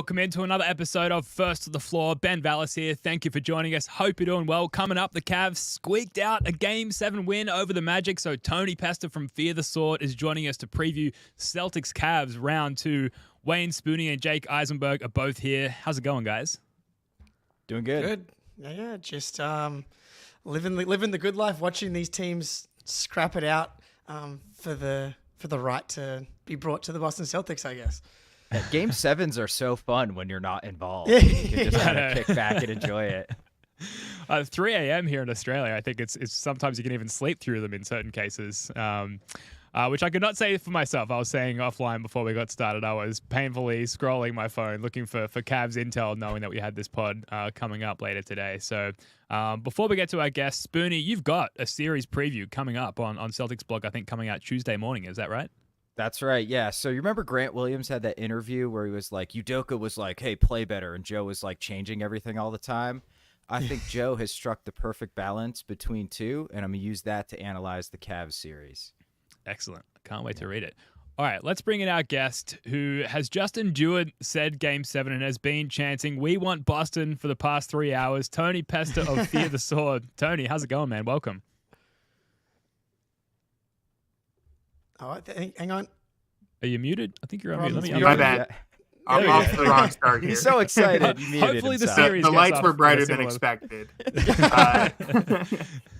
welcome into another episode of First to the Floor. Ben Vallis here. Thank you for joining us. Hope you're doing well. Coming up, the Cavs squeaked out a Game 7 win over the Magic. So Tony Pesta from Fear the Sword is joining us to preview Celtics Cavs round 2. Wayne Spooney and Jake Eisenberg are both here. How's it going, guys? Doing good. Good. Yeah. Just living the good life, watching these teams scrap it out for the right to be brought to the Boston Celtics, I guess. Yeah, Game 7s are so fun when you're not involved. You can just kind of kick back and enjoy it. 3 a.m. here in Australia. I think it's sometimes you can even sleep through them in certain cases, which I could not say for myself. I was saying offline before we got started, I was painfully scrolling my phone looking for Cavs intel, knowing that we had this pod coming up later today. So before we get to our guest, Spoonie, you've got a series preview coming up on Celtics blog, I think coming out Tuesday morning. Is that right? That's right, yeah. So you remember Grant Williams had that interview where he was like, Udoka was like, hey, play better, and Joe was like changing everything all the time? I think Joe has struck the perfect balance between two, and I'm going to use that to analyze the Cavs series. Excellent. Can't wait to read it. All right, let's bring in our guest who has just endured said Game 7 and has been chanting, "We want Boston" for the past 3 hours. Tony Pesta of Fear the Sword. Tony, how's it going, man? Welcome. Oh, hang on. Are you muted? I think you're on mute. My bad. I'm off to the wrong start here. He's so excited. He Hopefully the himself. series The gets lights off were on a brighter than similar- expected.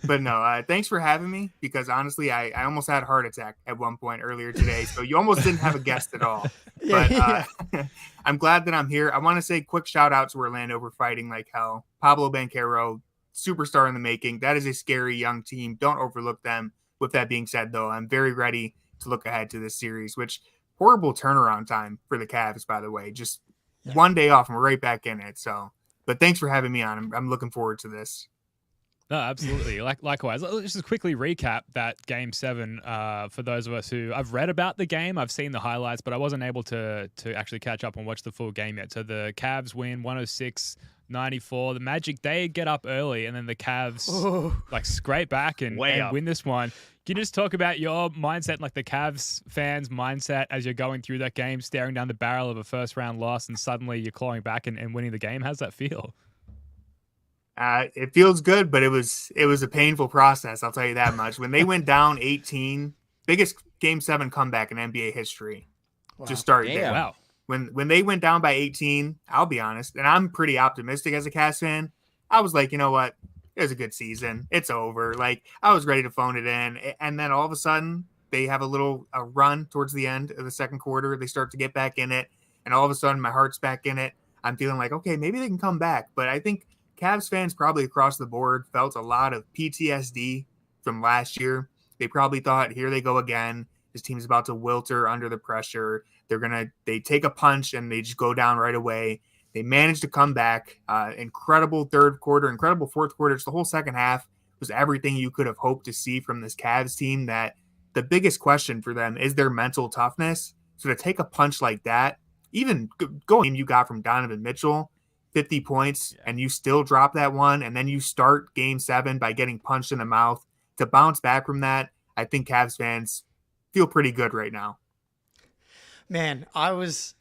But no, thanks for having me, because honestly, I almost had a heart attack at one point earlier today. So you almost didn't have a guest at all. But I'm glad that I'm here. I want to say quick shout out to Orlando for fighting like hell. Pablo Banchero, superstar in the making. That is a scary young team. Don't overlook them. With that being said, though, I'm very ready to look ahead to this series, which horrible turnaround time for the Cavs, by the way. Just one day off and we're right back in it. So, but thanks for having me on. I'm looking forward to this. No, absolutely. Likewise. Let's just quickly recap that Game 7 for those of us who I've read about the game. I've seen the highlights, but I wasn't able to actually catch up and watch the full game yet. So the Cavs win 106-94. The Magic, they get up early, and then the Cavs scrape back and win this one. Can you just talk about your mindset, like the Cavs fans' mindset as you're going through that game, staring down the barrel of a first-round loss, and suddenly you're clawing back and winning the game? How's that feel? It feels good, but it was a painful process. I'll tell you that much. When they went down 18, biggest Game 7 comeback in NBA history. Wow. Just started there. Wow. When they went down by 18, I'll be honest, and I'm pretty optimistic as a Cavs fan. I was like, you know what? It was a good season. It's over. Like, I was ready to phone it in. And then all of a sudden, they have a run towards the end of the second quarter. They start to get back in it. And all of a sudden, my heart's back in it. I'm feeling like, okay, maybe they can come back. But I think Cavs fans probably across the board felt a lot of PTSD from last year. They probably thought, here they go again. This team's about to wilter under the pressure. They take a punch and they just go down right away. They managed to come back. Incredible third quarter, incredible fourth quarter. Just the whole second half was everything you could have hoped to see from this Cavs team. That the biggest question for them is their mental toughness. So to take a punch like that, even going you got from Donovan Mitchell, 50 points, and you still drop that one, and then you start Game 7 by getting punched in the mouth. To bounce back from that, I think Cavs fans feel pretty good right now. Man, I was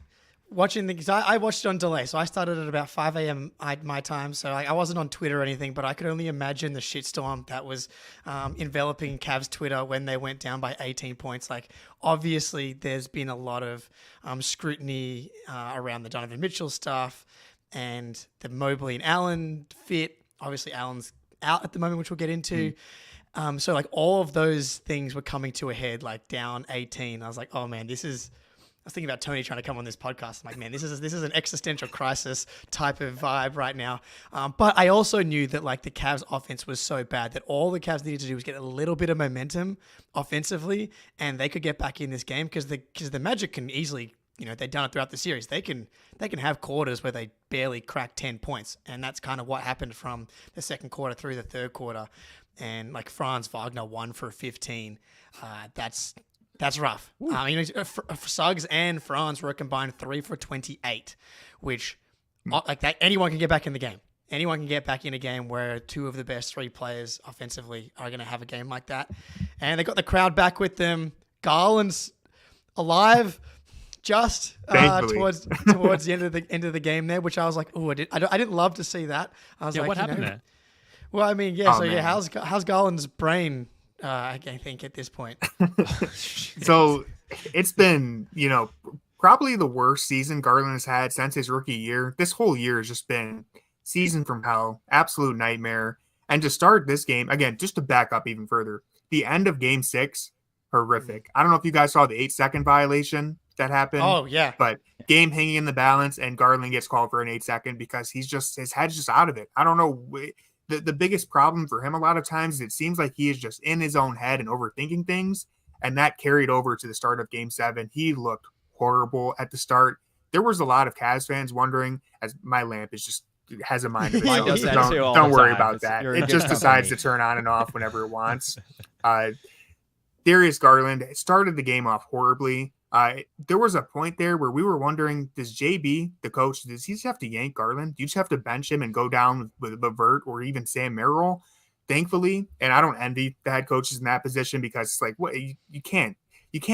watching I watched it on delay. So I started at about 5 a.m. my time. So I wasn't on Twitter or anything, but I could only imagine the shitstorm that was enveloping Cavs Twitter when they went down by 18 points. Like, obviously, there's been a lot of scrutiny around the Donovan Mitchell stuff and the Mobley and Allen fit. Obviously, Allen's out at the moment, which we'll get into. So like all of those things were coming to a head, like down 18. I was like, oh man, I was thinking about Tony trying to come on this podcast. I'm like, man, this is an existential crisis type of vibe right now. But I also knew that like the Cavs offense was so bad that all the Cavs needed to do was get a little bit of momentum offensively, and they could get back in this game because the Magic can easily, they've done it throughout the series. They can have quarters where they barely crack 10 points, and that's kind of what happened from the second quarter through the third quarter. And like Franz Wagner 1 for 15. That's rough. Suggs and Franz were a combined 3 for 28, which like that anyone can get back in the game. Anyone can get back in a game where two of the best three players offensively are going to have a game like that. And they got the crowd back with them. Garland's alive. just Thankfully. towards the end of the game there, which I was like, oh, I didn't love to see that. I was like, what happened there? Well, I mean, yeah. Oh, So yeah, man. how's Garland's brain? I think at this point. So it's been, probably the worst season Garland has had since his rookie year. This whole year has just been season from hell, absolute nightmare. And to start this game, again, just to back up even further, the end of game 6, horrific. I don't know if you guys saw the 8-second violation that happened. Oh yeah. But game hanging in the balance, and Garland gets called for an 8-second because his head's just out of it. I don't know. The biggest problem for him a lot of times is it seems like he is just in his own head and overthinking things, and that carried over to the start of Game 7. He looked horrible at the start. There was a lot of Cavs fans wondering, as my lamp has a mind of its Mine own. does that too all Don't the worry time. about that. You're in It good just decides company. to turn on and off whenever it wants. Darius Garland started the game off horribly. There was a point there where we were wondering, does JB, the coach, does he just have to yank Garland? Do you just have to bench him and go down with Bevert or even Sam Merrill? Thankfully, and I don't envy the head coaches in that position because it's like, what you can't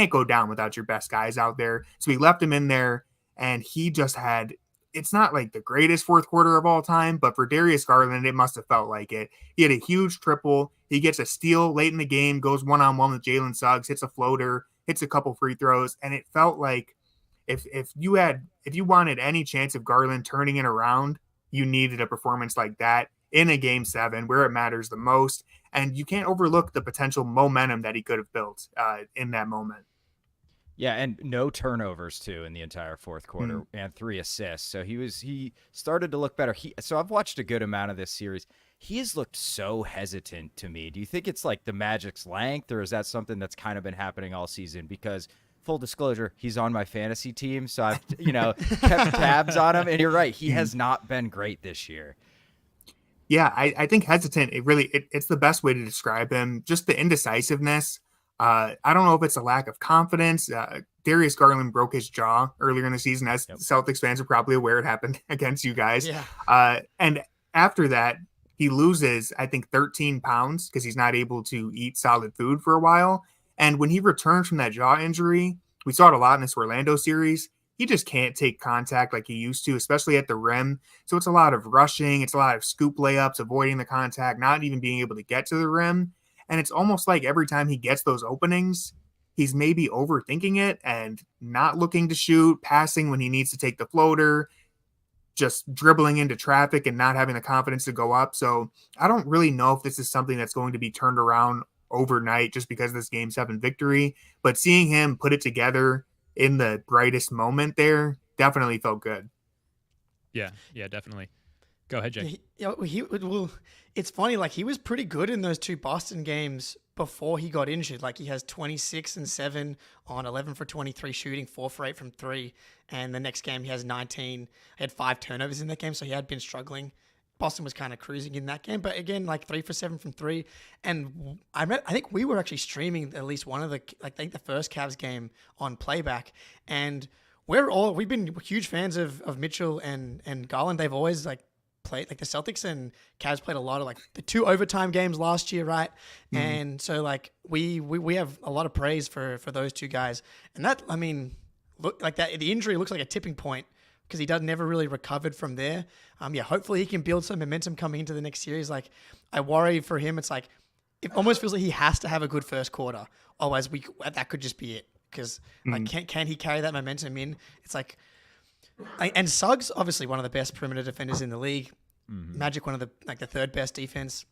go down without your best guys out there. So we left him in there, and he just had. It's not like the greatest fourth quarter of all time, but for Darius Garland, it must have felt like it. He had a huge triple. He gets a steal late in the game, goes one-on-one with Jalen Suggs, hits a floater, hits a couple free throws, and it felt like if you wanted any chance of Garland turning it around, you needed a performance like that in a Game 7 where it matters the most. And you can't overlook the potential momentum that he could have built in that moment. Yeah, and no turnovers too in the entire fourth quarter, and 3 assists. So he started to look better. So I've watched a good amount of this series. He has looked so hesitant to me. Do you think it's like the Magic's length, or is that something that's kind of been happening all season? Because full disclosure, he's on my fantasy team, so I've kept tabs on him. And you're right, he has not been great this year. Yeah, I think hesitant. It's the best way to describe him. Just the indecisiveness. I don't know if it's a lack of confidence. Darius Garland broke his jaw earlier in the season, as Celtics fans are probably aware. It happened against you guys. Yeah. And after that, he loses, I think, 13 pounds because he's not able to eat solid food for a while. And when he returns from that jaw injury, we saw it a lot in this Orlando series. He just can't take contact like he used to, especially at the rim. So it's a lot of rushing. It's a lot of scoop layups, avoiding the contact, not even being able to get to the rim. And it's almost like every time he gets those openings, he's maybe overthinking it and not looking to shoot, passing when he needs to take the floater, just dribbling into traffic and not having the confidence to go up. So I don't really know if this is something that's going to be turned around overnight just because of this Game 7 victory. But seeing him put it together in the brightest moment there definitely felt good. Yeah, definitely. Go ahead, Jake. It's funny, like he was pretty good in those 2 Boston games before he got injured. Like he has 26 and 7 on 11 for 23 shooting, 4 for 8 from 3. And the next game he has 19. He had 5 turnovers in that game, so he had been struggling. Boston was kind of cruising in that game, but again, like 3 for 7 from 3. And I think we were actually streaming at least one of the first Cavs game on playback, and we've been huge fans of Mitchell and Garland. They've always played, like the Celtics and Cavs played a lot of the 2 overtime games last year, right? Mm-hmm. And so we have a lot of praise for those 2 guys. And that, I mean, look like that, the injury looks like a tipping point because he never really recovered from there. Hopefully he can build some momentum coming into the next series. Like I worry for him, it almost feels like he has to have a good first quarter. Otherwise that could just be it. Because can he carry that momentum in? It's like, and Suggs, obviously one of the best perimeter defenders in the league. Mm-hmm. Magic, one of the 3rd best defense,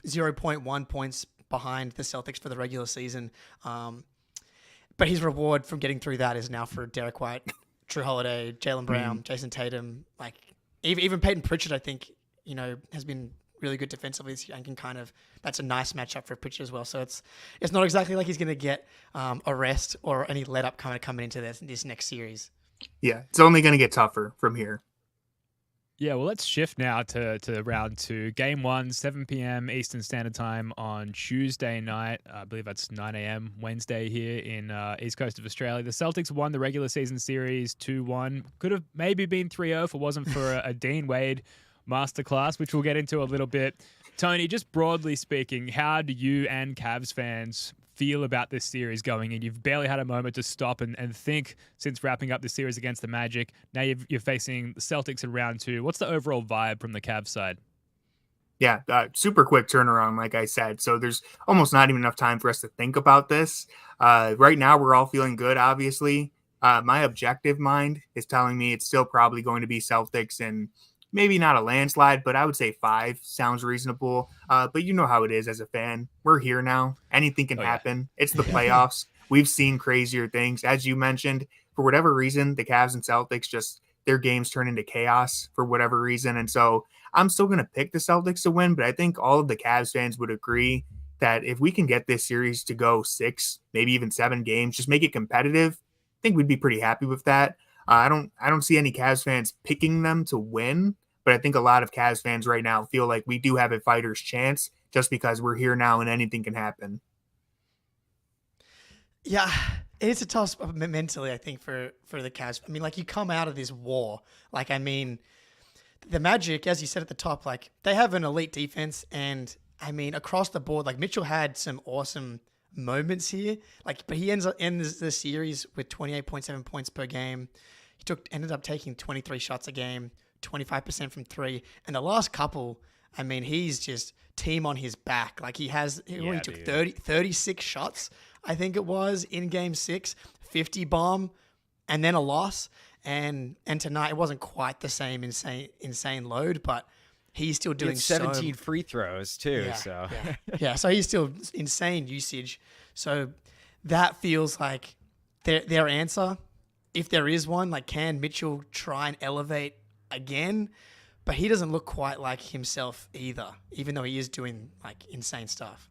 0.1 points behind the Celtics for the regular season. But his reward from getting through that is now for Derek White, Drew Holiday, Jaylen Brown, Jason Tatum. Even Peyton Pritchard, I think, has been really good defensively and can that's a nice matchup for Pritchard as well. So it's not exactly like he's going to get a rest or any let up coming into this next series. Yeah, it's only going to get tougher from here. Yeah, well, let's shift now to round 2. Game 1, 7 p.m. Eastern Standard Time on Tuesday night. I believe that's 9 a.m. Wednesday here in East Coast of Australia. The Celtics won the regular season series 2-1. Could have maybe been 3-0 if it wasn't for a Dean Wade masterclass, which we'll get into a little bit. Tony, just broadly speaking, how do you and Cavs fans feel about this series going in? You've barely had a moment to stop and think since wrapping up the series against the Magic. Now you're facing the Celtics in round 2. What's the overall vibe from the Cavs side? Yeah, super quick turnaround, like I said. So there's almost not even enough time for us to think about this. Right now, we're all feeling good, obviously. My objective mind is telling me it's still probably going to be Celtics, and maybe not a landslide, but I would say 5 sounds reasonable. But you know how it is as a fan. We're here now. Anything can happen. It's the playoffs. We've seen crazier things. As you mentioned, for whatever reason, the Cavs and Celtics their games turn into chaos for whatever reason. And so I'm still going to pick the Celtics to win, but I think all of the Cavs fans would agree that if we can get this series to go 6, maybe even 7 games, just make it competitive, I think we'd be pretty happy with that. I don't see any Cavs fans picking them to win, but I think a lot of Cavs fans right now feel like we do have a fighter's chance just because we're here now and anything can happen. Yeah, it's a tough spot mentally, I think, for the Cavs. I mean, like, you come out of this war. Like, I mean, the Magic, as you said at the top, like, they have an elite defense. And, I mean, across the board, like, Mitchell had some awesome moments here. Like, but he ends the series with 28.7 points per game. He ended up taking 23 shots a game, 25% from 3. And the last couple, I mean, he's just team on his back. Like, he only took 36 shots, I think it was, in game 6, 50 bomb, and then a loss. And tonight it wasn't quite the same insane load, but he's still doing 17 free throws too. So he's still insane usage. So that feels like their answer, if there is one. Like, can Mitchell try and elevate again? But he doesn't look quite like himself either, even though he is doing like insane stuff.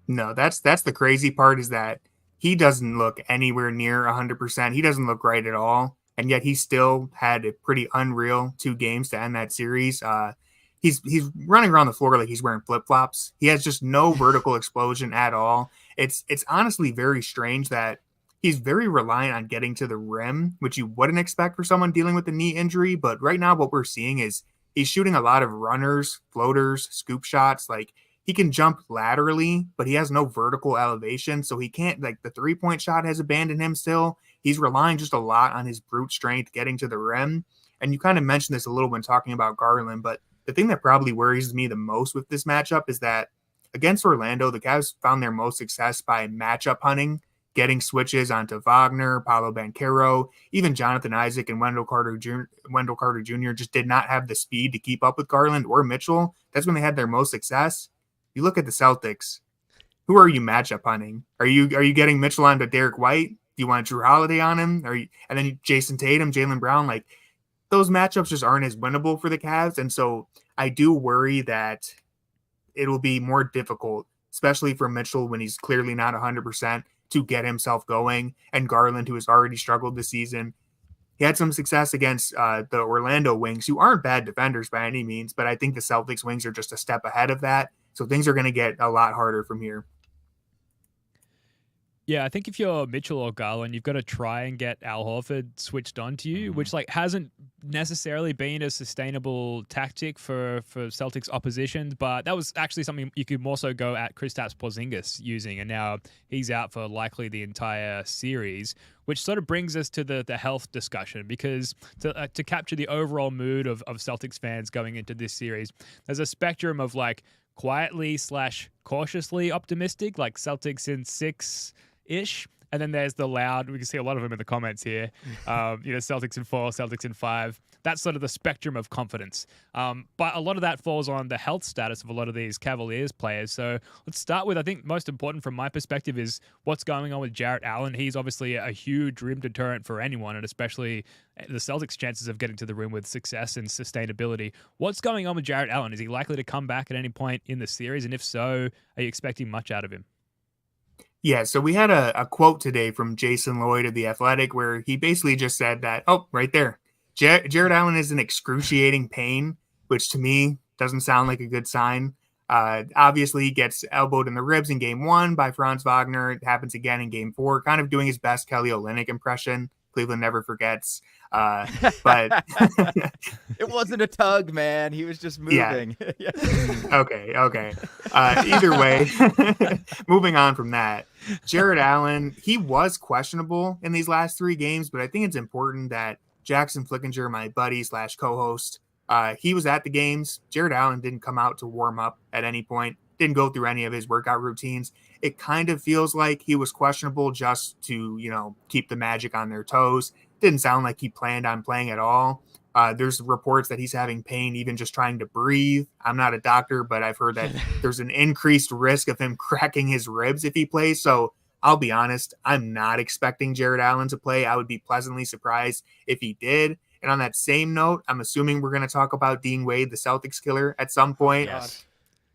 No, that's the crazy part, is that he doesn't look anywhere near 100%. He doesn't look right at all. And yet he still had a pretty unreal 2 games to end that series. He's running around the floor like he's wearing flip-flops. He has just no vertical explosion at all. It's honestly very strange that he's very reliant on getting to the rim, which you wouldn't expect for someone dealing with a knee injury. But right now what we're seeing is he's shooting a lot of runners, floaters, scoop shots. Like, he can jump laterally, but he has no vertical elevation. So he can't, like, the 3-point shot has abandoned him still. He's relying just a lot on his brute strength getting to the rim. And you kind of mentioned this a little when talking about Garland, but the thing that probably worries me the most with this matchup is that against Orlando, the Cavs found their most success by matchup hunting, getting switches onto Wagner, Paolo Banchero, even Jonathan Isaac and Wendell Carter Jr. just did not have the speed to keep up with Garland or Mitchell. That's when they had their most success. You look at the Celtics. Who are you matchup hunting? Are you getting Mitchell onto Derek White? Do you want Drew Holiday on him? And then Jason Tatum, Jaylen Brown? Like, those matchups just aren't as winnable for the Cavs. And so I do worry that it'll be more difficult, especially for Mitchell when he's clearly not 100%, to get himself going. And Garland, who has already struggled this season, he had some success against the Orlando Wings, who aren't bad defenders by any means, but I think the Celtics Wings are just a step ahead of that. So things are going to get a lot harder from here. Yeah, I think if you're Mitchell or Garland, you've got to try and get Al Horford switched on to you, which like hasn't necessarily been a sustainable tactic for Celtics opposition, but that was actually something you could more so go at Kristaps Porzingis using, and now he's out for likely the entire series, which sort of brings us to the health discussion, because to capture the overall mood of Celtics fans going into this series, there's a spectrum of like quietly / cautiously optimistic, like Celtics in 6-ish. And then there's the loud, we can see a lot of them in the comments here, Celtics in 4, Celtics in 5. That's sort of the spectrum of confidence. But a lot of that falls on the health status of a lot of these Cavaliers players. So let's start with, I think most important from my perspective is what's going on with Jarrett Allen. He's obviously a huge rim deterrent for anyone, and especially the Celtics' chances of getting to the rim with success and sustainability. What's going on with Jarrett Allen? Is he likely to come back at any point in the series? And if so, are you expecting much out of him? Yeah, so we had a quote today from Jason Lloyd of The Athletic where he basically just said that, right there, Jarrett Allen is in excruciating pain, which to me doesn't sound like a good sign. Obviously, he gets elbowed in the ribs in game 1 by Franz Wagner. It happens again in game 4, kind of doing his best Kelly Olynyk impression. Cleveland never forgets. But it wasn't a tug, man. He was just moving. Yeah. Okay. Either way, moving on from that, Jared Allen, he was questionable in these last 3 games, but I think it's important that Jackson Flickinger, my buddy / co-host, he was at the games. Jared Allen didn't come out to warm up at any point, didn't go through any of his workout routines. It kind of feels like he was questionable just to, keep the Magic on their toes. Didn't sound like he planned on playing at all. There's reports that he's having pain even just trying to breathe. I'm not a doctor, but I've heard that there's an increased risk of him cracking his ribs if he plays. So I'll be honest, I'm not expecting Jared Allen to play. I would be pleasantly surprised if he did. And on that same note, I'm assuming we're going to talk about Dean Wade, the Celtics killer, at some point. Yes.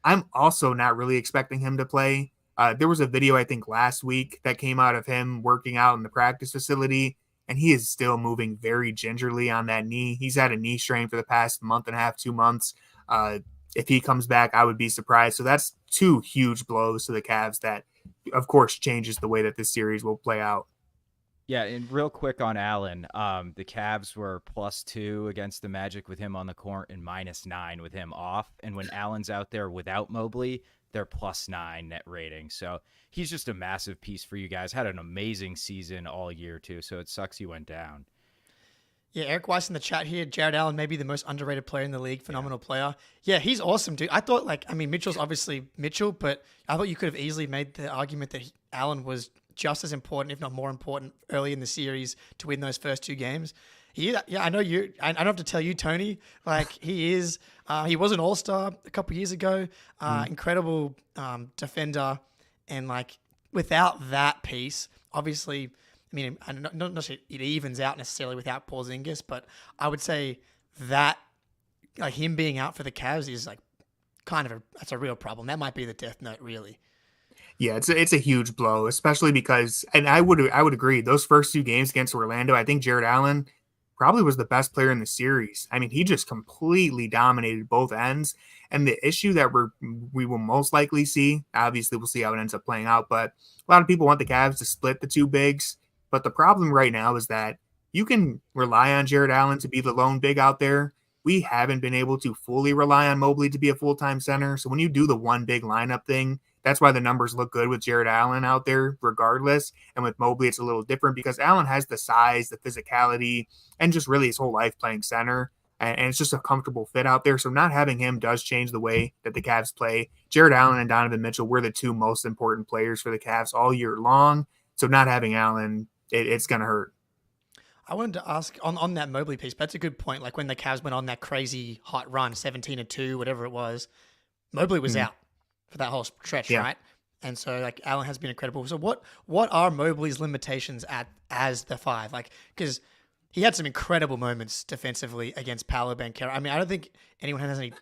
I'm also not really expecting him to play. There was a video, I think, last week that came out of him working out in the practice facility, and he is still moving very gingerly on that knee. He's had a knee strain for the past month and a half, 2 months. If he comes back, I would be surprised. So that's 2 huge blows to the Cavs that, of course, changes the way that this series will play out. Yeah, and real quick on Allen, the Cavs were +2 against the Magic with him on the court and -9 with him off. And when Allen's out there without Mobley, they're +9 net rating. So he's just a massive piece for you guys. Had an amazing season all year, too. So it sucks he went down. Yeah, Eric Weiss in the chat here. Jared Allen, maybe the most underrated player in the league. Phenomenal player. Yeah, he's awesome, dude. I thought, Mitchell's obviously Mitchell, but I thought you could have easily made the argument that Allen was just as important, if not more important, early in the series to win those first 2 games. I know you. I don't have to tell you, Tony. He is. He was an All-Star a couple years ago. Incredible defender, and without that piece, obviously, I'm not necessarily it evens out necessarily without Porzingis, but I would say that him being out for the Cavs is that's a real problem. That might be the death note, really. Yeah, it's a huge blow, especially because, and I would agree, those first 2 games against Orlando, I think Jared Allen probably was the best player in the series. He just completely dominated both ends. And the issue that we will most likely see, obviously we'll see how it ends up playing out, but a lot of people want the Cavs to split the 2 bigs. But the problem right now is that you can rely on Jared Allen to be the lone big out there. We haven't been able to fully rely on Mobley to be a full-time center. So when you do the 1 big lineup thing, that's why the numbers look good with Jared Allen out there regardless. And with Mobley, it's a little different because Allen has the size, the physicality, and just really his whole life playing center. And it's just a comfortable fit out there. So not having him does change the way that the Cavs play. Jared Allen and Donovan Mitchell were the 2 most important players for the Cavs all year long. So not having Allen, it's going to hurt. I wanted to ask on that Mobley piece, but that's a good point. When the Cavs went on that crazy hot run, 17-2, whatever it was, Mobley was out for that whole stretch, right? And so Allen has been incredible. So what are Mobley's limitations as the 5? Because he had some incredible moments defensively against Paolo Banchero. I don't think anyone has any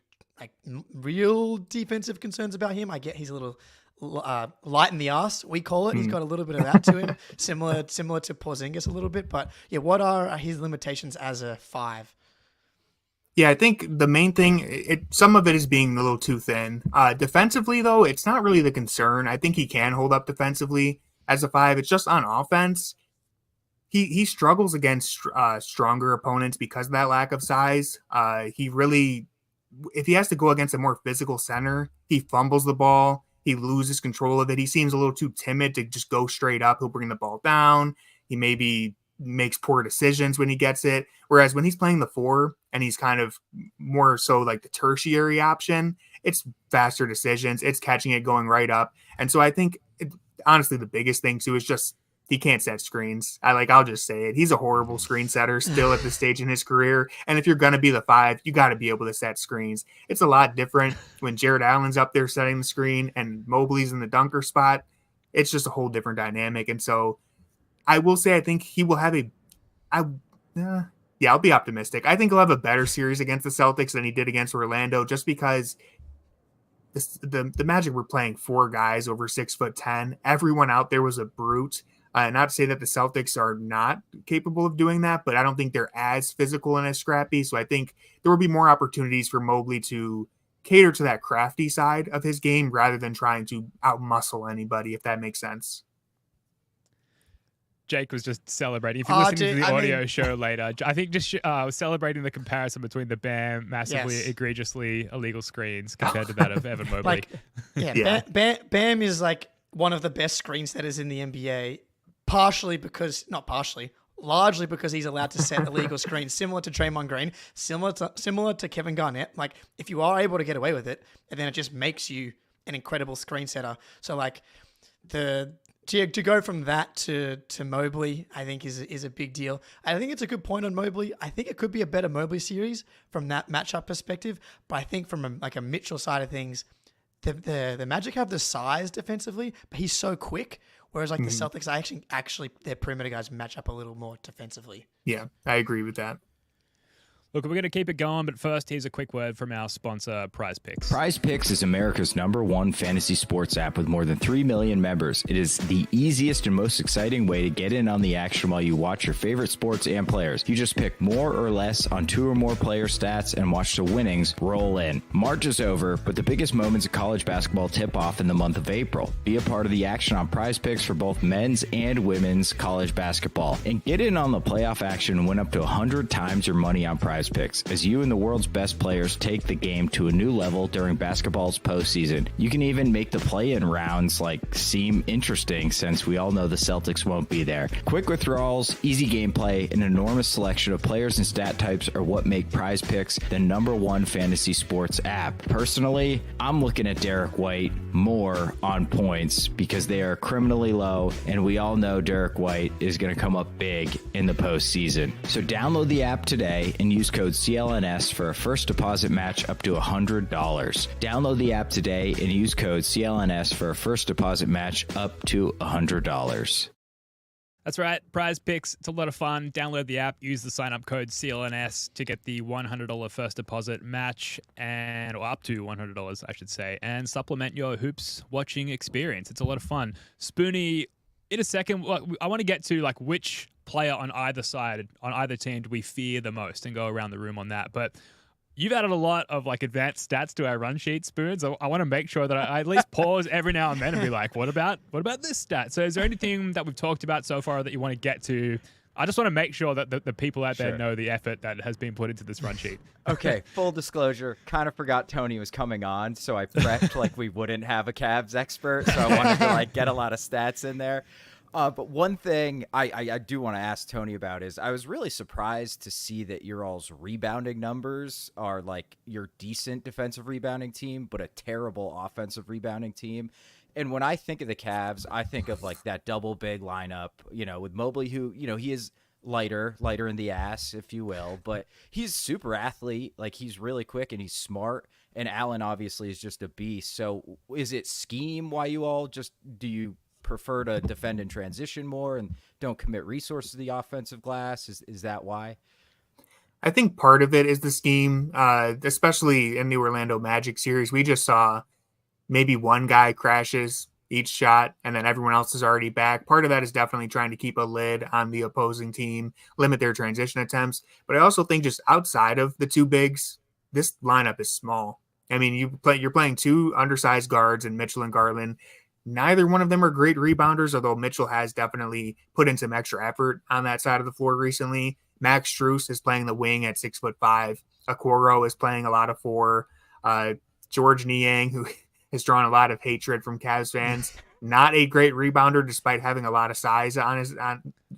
real defensive concerns about him. I get he's a little light in the ass, we call it. He's got a little bit of that to him, similar to Porzingis a little bit. But yeah, what are his limitations as a 5? Yeah, I think the main thing, some of it is being a little too thin. Defensively, though, it's not really the concern. I think he can hold up defensively as a 5. It's just on offense. He struggles against stronger opponents because of that lack of size. He really, if he has to go against a more physical center, he fumbles the ball. He loses control of it. He seems a little too timid to just go straight up. He'll bring the ball down. He maybe makes poor decisions when he gets it. Whereas when he's playing the 4 and he's kind of more so the tertiary option, it's faster decisions. It's catching it going right up. And so I think, honestly, the biggest thing too is just he can't set screens. I'll just say it. He's a horrible screen setter still at this stage in his career. And if you're going to be the 5, you got to be able to set screens. It's a lot different when Jared Allen's up there setting the screen and Mobley's in the dunker spot. It's just a whole different dynamic. And so I will say, I think he will have I'll be optimistic. I think he'll have a better series against the Celtics than he did against Orlando, just because the Magic were playing 4 guys over 6'10". Everyone out there was a brute. Not to say that the Celtics are not capable of doing that, but I don't think they're as physical and as scrappy. So I think there will be more opportunities for Mobley to cater to that crafty side of his game rather than trying to outmuscle anybody, if that makes sense. Jake was just celebrating. If you're listening to the I audio mean- show later, I think just celebrating the comparison between the Bam massively Yes. egregiously illegal screens compared to that of Evan Mobley. Like, yeah, Yeah. Bam is like one of the best screen setters in the NBA, largely because he's allowed to set illegal screens, similar to Draymond Green, similar to Kevin Garnett. Like, if you are able to get away with it, and then it just makes you an incredible screen setter. So like to go from that to Mobley, I think is a big deal. I think it's a good point on Mobley. I think it could be a better Mobley series from that matchup perspective. But I think from a Mitchell side of things, the Magic have the size defensively, but he's so quick. Whereas like the Celtics, actually their perimeter guys match up a little more defensively. Yeah, I agree with that. Look, we're going to keep it going, but first, here's a quick word from our sponsor, Prize Picks. Prize Picks is America's #1 fantasy sports app with more than 3 million members. It is the easiest and most exciting way to get in on the action while you watch your favorite sports and players. You just pick more or less on 2 or more player stats and watch the winnings roll in. March is over, but the biggest moments of college basketball tip off in the month of April. Be a part of the action on Prize Picks for both men's and women's college basketball. And get in on the playoff action and win up to 100 times your money on Prize Picks as you and the world's best players take the game to a new level during basketball's postseason. You can even make the play-in rounds seem interesting since we all know the Celtics won't be there. Quick withdrawals, easy gameplay, an enormous selection of players and stat types are what make Prize Picks the #1 fantasy sports app. Personally, I'm looking at Derek White more on points because they are criminally low, and we all know Derek White is going to come up big in the postseason. So download the app today and use code CLNS for a first deposit match up to $100. Download the app today and use code CLNS for a first deposit match up to $100. That's right, Prize Picks. It's a lot of fun. Download the app, use the sign-up code CLNS to get the $100 first deposit match, or up to $100, I should say, and supplement your hoops watching experience. It's a lot of fun. Spoonie, in a second, I want to get to which player on either side, on either team, do we fear the most, and go around the room on that. But you've added a lot of advanced stats to our run sheet, Spoons. I want to make sure that I at least pause every now and then and be like, what about this stat? So is there anything that we've talked about so far that you want to get to? I just want to make sure that the people out there know the effort that has been put into this run sheet. Okay, full disclosure, kind of forgot Tony was coming on, so I prepped like we wouldn't have a Cavs expert, so I wanted to get a lot of stats in there. But one thing I do want to ask Tony about is I was really surprised to see that your all's rebounding numbers are your decent defensive rebounding team, but a terrible offensive rebounding team. And when I think of the Cavs, I think of that double big lineup, with Mobley, who, he is lighter in the ass, if you will, but he's super athlete. He's really quick and he's smart. And Allen obviously is just a beast. So is it scheme why you all do you prefer to defend in transition more and don't commit resources to the offensive glass? Is that why? I think part of it is the scheme, especially in the Orlando Magic series. We just saw maybe one guy crashes each shot and then everyone else is already back. Part of that is definitely trying to keep a lid on the opposing team, limit their transition attempts. But I also think just outside of the two bigs, this lineup is small. I mean, you're playing two undersized guards in Mitchell and Garland. Neither one of them are great rebounders, although Mitchell has definitely put in some extra effort on that side of the floor recently. Max Strus is playing the wing at 6'5". Okoro is playing a lot of 4. George Niang, who has drawn a lot of hatred from Cavs fans, not a great rebounder despite having a lot of size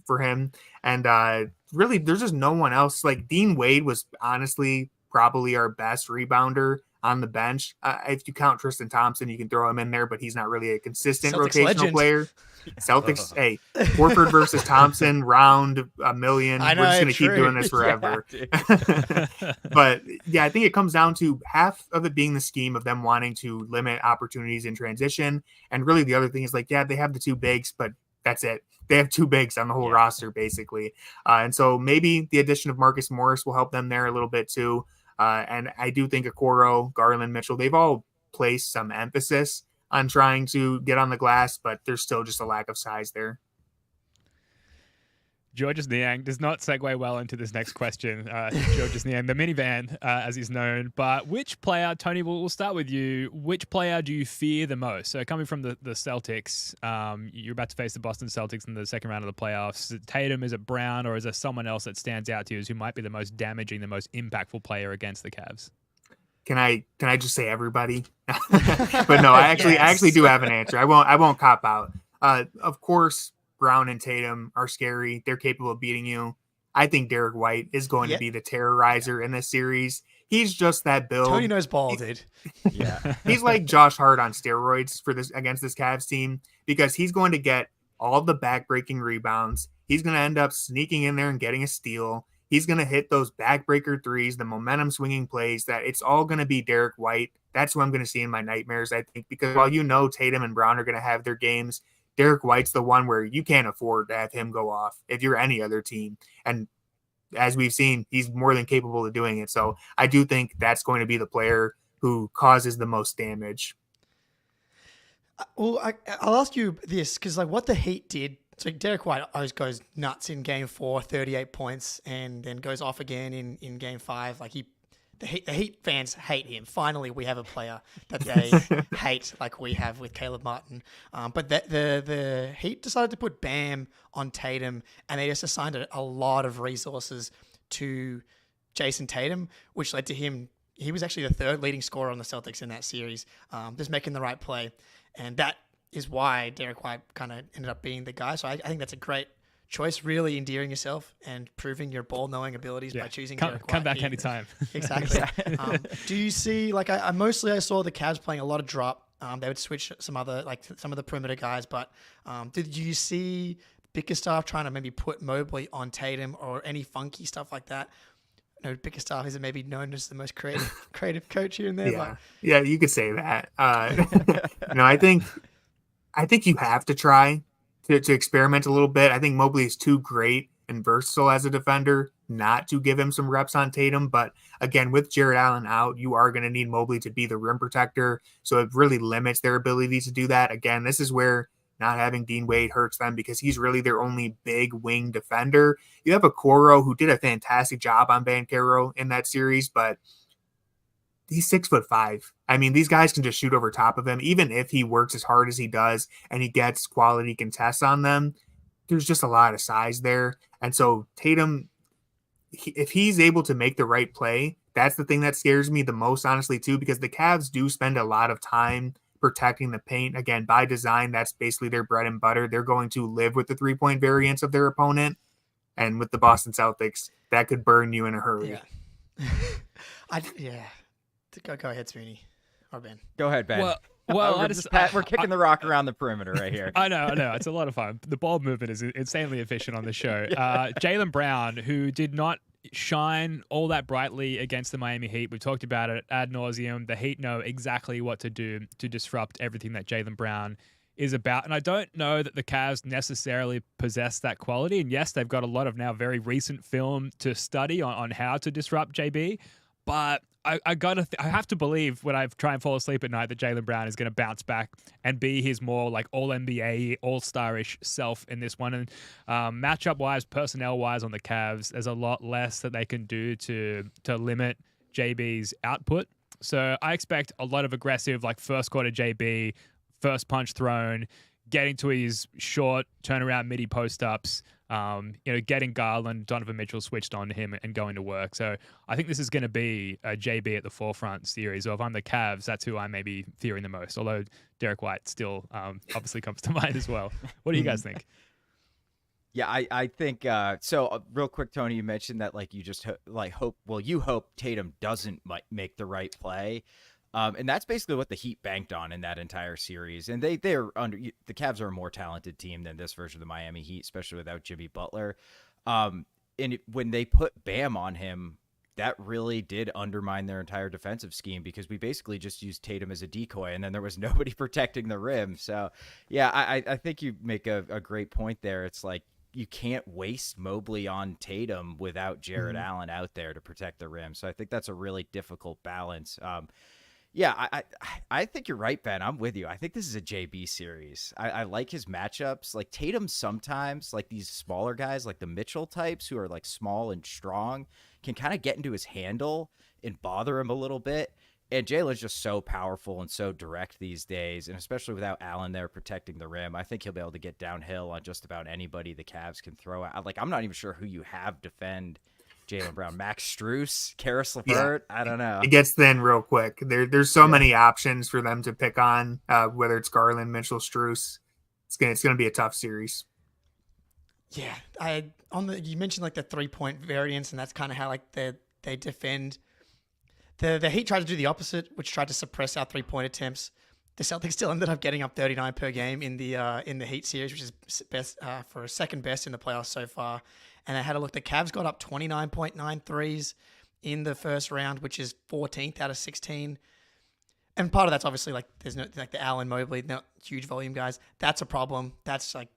for him. And really, there's just no one else. Dean Wade was honestly probably our best rebounder on the bench. If you count Tristan Thompson, you can throw him in there, but he's not really a consistent Celtics rotational legend. Player. Celtics, hey, Horford versus Thompson, round a million. I know, We're just going to keep true. doing this forever. But yeah, I think it comes down to half of it being the scheme of them wanting to limit opportunities in transition. And really the other thing is they have the two bigs, but that's it. They have two bigs on the whole roster, basically. And so maybe the addition of Marcus Morris will help them there a little bit too. And I do think Okoro, Garland, Mitchell, they've all placed some emphasis on trying to get on the glass, but there's still just a lack of size there. Georges Niang does not segue well into this next question. Georges Niang, the minivan, as he's known. But which player, Tony, we'll start with you. Which player do you fear the most? So coming from the Celtics, you're about to face the Boston Celtics in the second round of the playoffs. Is it Tatum, is it Brown, or is there someone else that stands out to you as who might be the most damaging, the most impactful player against the Cavs? Can I just say everybody? But no, I actually do have an answer. I won't cop out. Of course, Brown and Tatum are scary. They're capable of beating you. I think Derek White is going to be the terrorizer in this series. He's just that build. Tony knows ball, dude. Yeah. He's like Josh Hart on steroids for this against this Cavs team, because he's going to get all the backbreaking rebounds. He's going to end up sneaking in there and getting a steal. He's going to hit those backbreaker threes, the momentum swinging plays. That it's all going to be Derek White. That's who I'm going to see in my nightmares, I think, because while Tatum and Brown are going to have their games, Derek White's the one where you can't afford to have him go off if you're any other team. And as we've seen, he's more than capable of doing it. So I do think that's going to be the player who causes the most damage. Well, I'll ask you this, because like what the Heat did. So Derek White always goes nuts in Game 4, 38 points, and then goes off again in Game 5. Like the Heat fans hate him. Finally, we have a player that they hate, like we have with Caleb Martin. But the Heat decided to put Bam on Tatum, and they just assigned a lot of resources to Jason Tatum, which led to him. He was actually the third leading scorer on the Celtics in that series, just making the right play. And that is why Derek White kind of ended up being the guy. So I think that's a great choice, really endearing yourself and proving your ball-knowing abilities by choosing Derek White. Come back anytime. Exactly. Do you see, like I saw the Cavs playing a lot of drop. They would switch some of the perimeter guys, but did you see Bickerstaff trying to maybe put Mobley on Tatum or any funky stuff like that? No, Bickerstaff isn't maybe known as the most creative coach here and there. Yeah, yeah, you could say that. I think you have to try to experiment a little bit. I think Mobley is too great and versatile as a defender not to give him some reps on Tatum. But again, with Jared Allen out, you are going to need Mobley to be the rim protector. So it really limits their ability to do that. Again, this is where not having Dean Wade hurts them, because he's really their only big wing defender. You have a Okoro who did a fantastic job on Banchero in that series, but he's 6'5". I mean, these guys can just shoot over top of him. Even if he works as hard as he does and he gets quality contests on them, there's just a lot of size there. And so Tatum, if he's able to make the right play, that's the thing that scares me the most, honestly, too, because the Cavs do spend a lot of time protecting the paint. Again, by design, that's basically their bread and butter. They're going to live with the three-point variance of their opponent. And with the Boston Celtics, that could burn you in a hurry. Yeah. Go ahead, Sweeney or Ben. Go ahead, Ben. Well, we're kicking the rock around the perimeter right here. I know. It's a lot of fun. The ball movement is insanely efficient on the show. Jaylen Brown, who did not shine all that brightly against the Miami Heat. We've talked about it ad nauseum. The Heat know exactly what to do to disrupt everything that Jaylen Brown is about. And I don't know that the Cavs necessarily possess that quality. And yes, they've got a lot of now very recent film to study on how to disrupt JB. But I have to believe when I try and fall asleep at night that Jaylen Brown is going to bounce back and be his more like all-NBA, all-star-ish self in this one. And matchup-wise, personnel-wise on the Cavs, there's a lot less that they can do to limit JB's output. So I expect a lot of aggressive, like first quarter JB, first punch thrown, getting to his short turnaround midi post-ups, getting Garland, Donovan Mitchell switched on him and going to work. So I think this is going to be a JB at the forefront series. So if I'm the Cavs, that's who I may be fearing the most. Although Derek White still obviously comes to mind as well. What do you guys think? Yeah, I think so. Real quick, Tony, you mentioned that like you just you hope Tatum doesn't make the right play. And that's basically what the Heat banked on in that entire series. And the Cavs are a more talented team than this version of the Miami Heat, especially without Jimmy Butler. When they put Bam on him, that really did undermine their entire defensive scheme, because we basically just used Tatum as a decoy and then there was nobody protecting the rim. So yeah, I think you make a great point there. It's like, you can't waste Mobley on Tatum without Jared Allen out there to protect the rim. So I think that's a really difficult balance. Yeah, I think you're right, Ben. I'm with you. I think this is a JB series. I like his matchups. Like Tatum sometimes, like these smaller guys, like the Mitchell types who are like small and strong, can kind of get into his handle and bother him a little bit. And Jalen's just so powerful and so direct these days, and especially without Allen there protecting the rim, I think he'll be able to get downhill on just about anybody the Cavs can throw out. Like, I'm not even sure who you have defend Jaylen Brown. Max Strus, Karis LeVert, I don't know. It gets thin real quick. There's so many options for them to pick on, whether it's Garland, Mitchell, Strus. It's gonna be a tough series. Yeah, you mentioned like the 3-point variance, and that's kind of how like they defend. The Heat tried to do the opposite, which tried to suppress our 3-point attempts. The Celtics still ended up getting up 39 per game in the Heat series, which is best for second best in the playoffs so far. And I had a look. The Cavs got up 29.9 threes in the first round, which is 14th out of 16. And part of that's obviously like there's no like the Allen, Mobley, not huge volume guys. That's a problem. That's like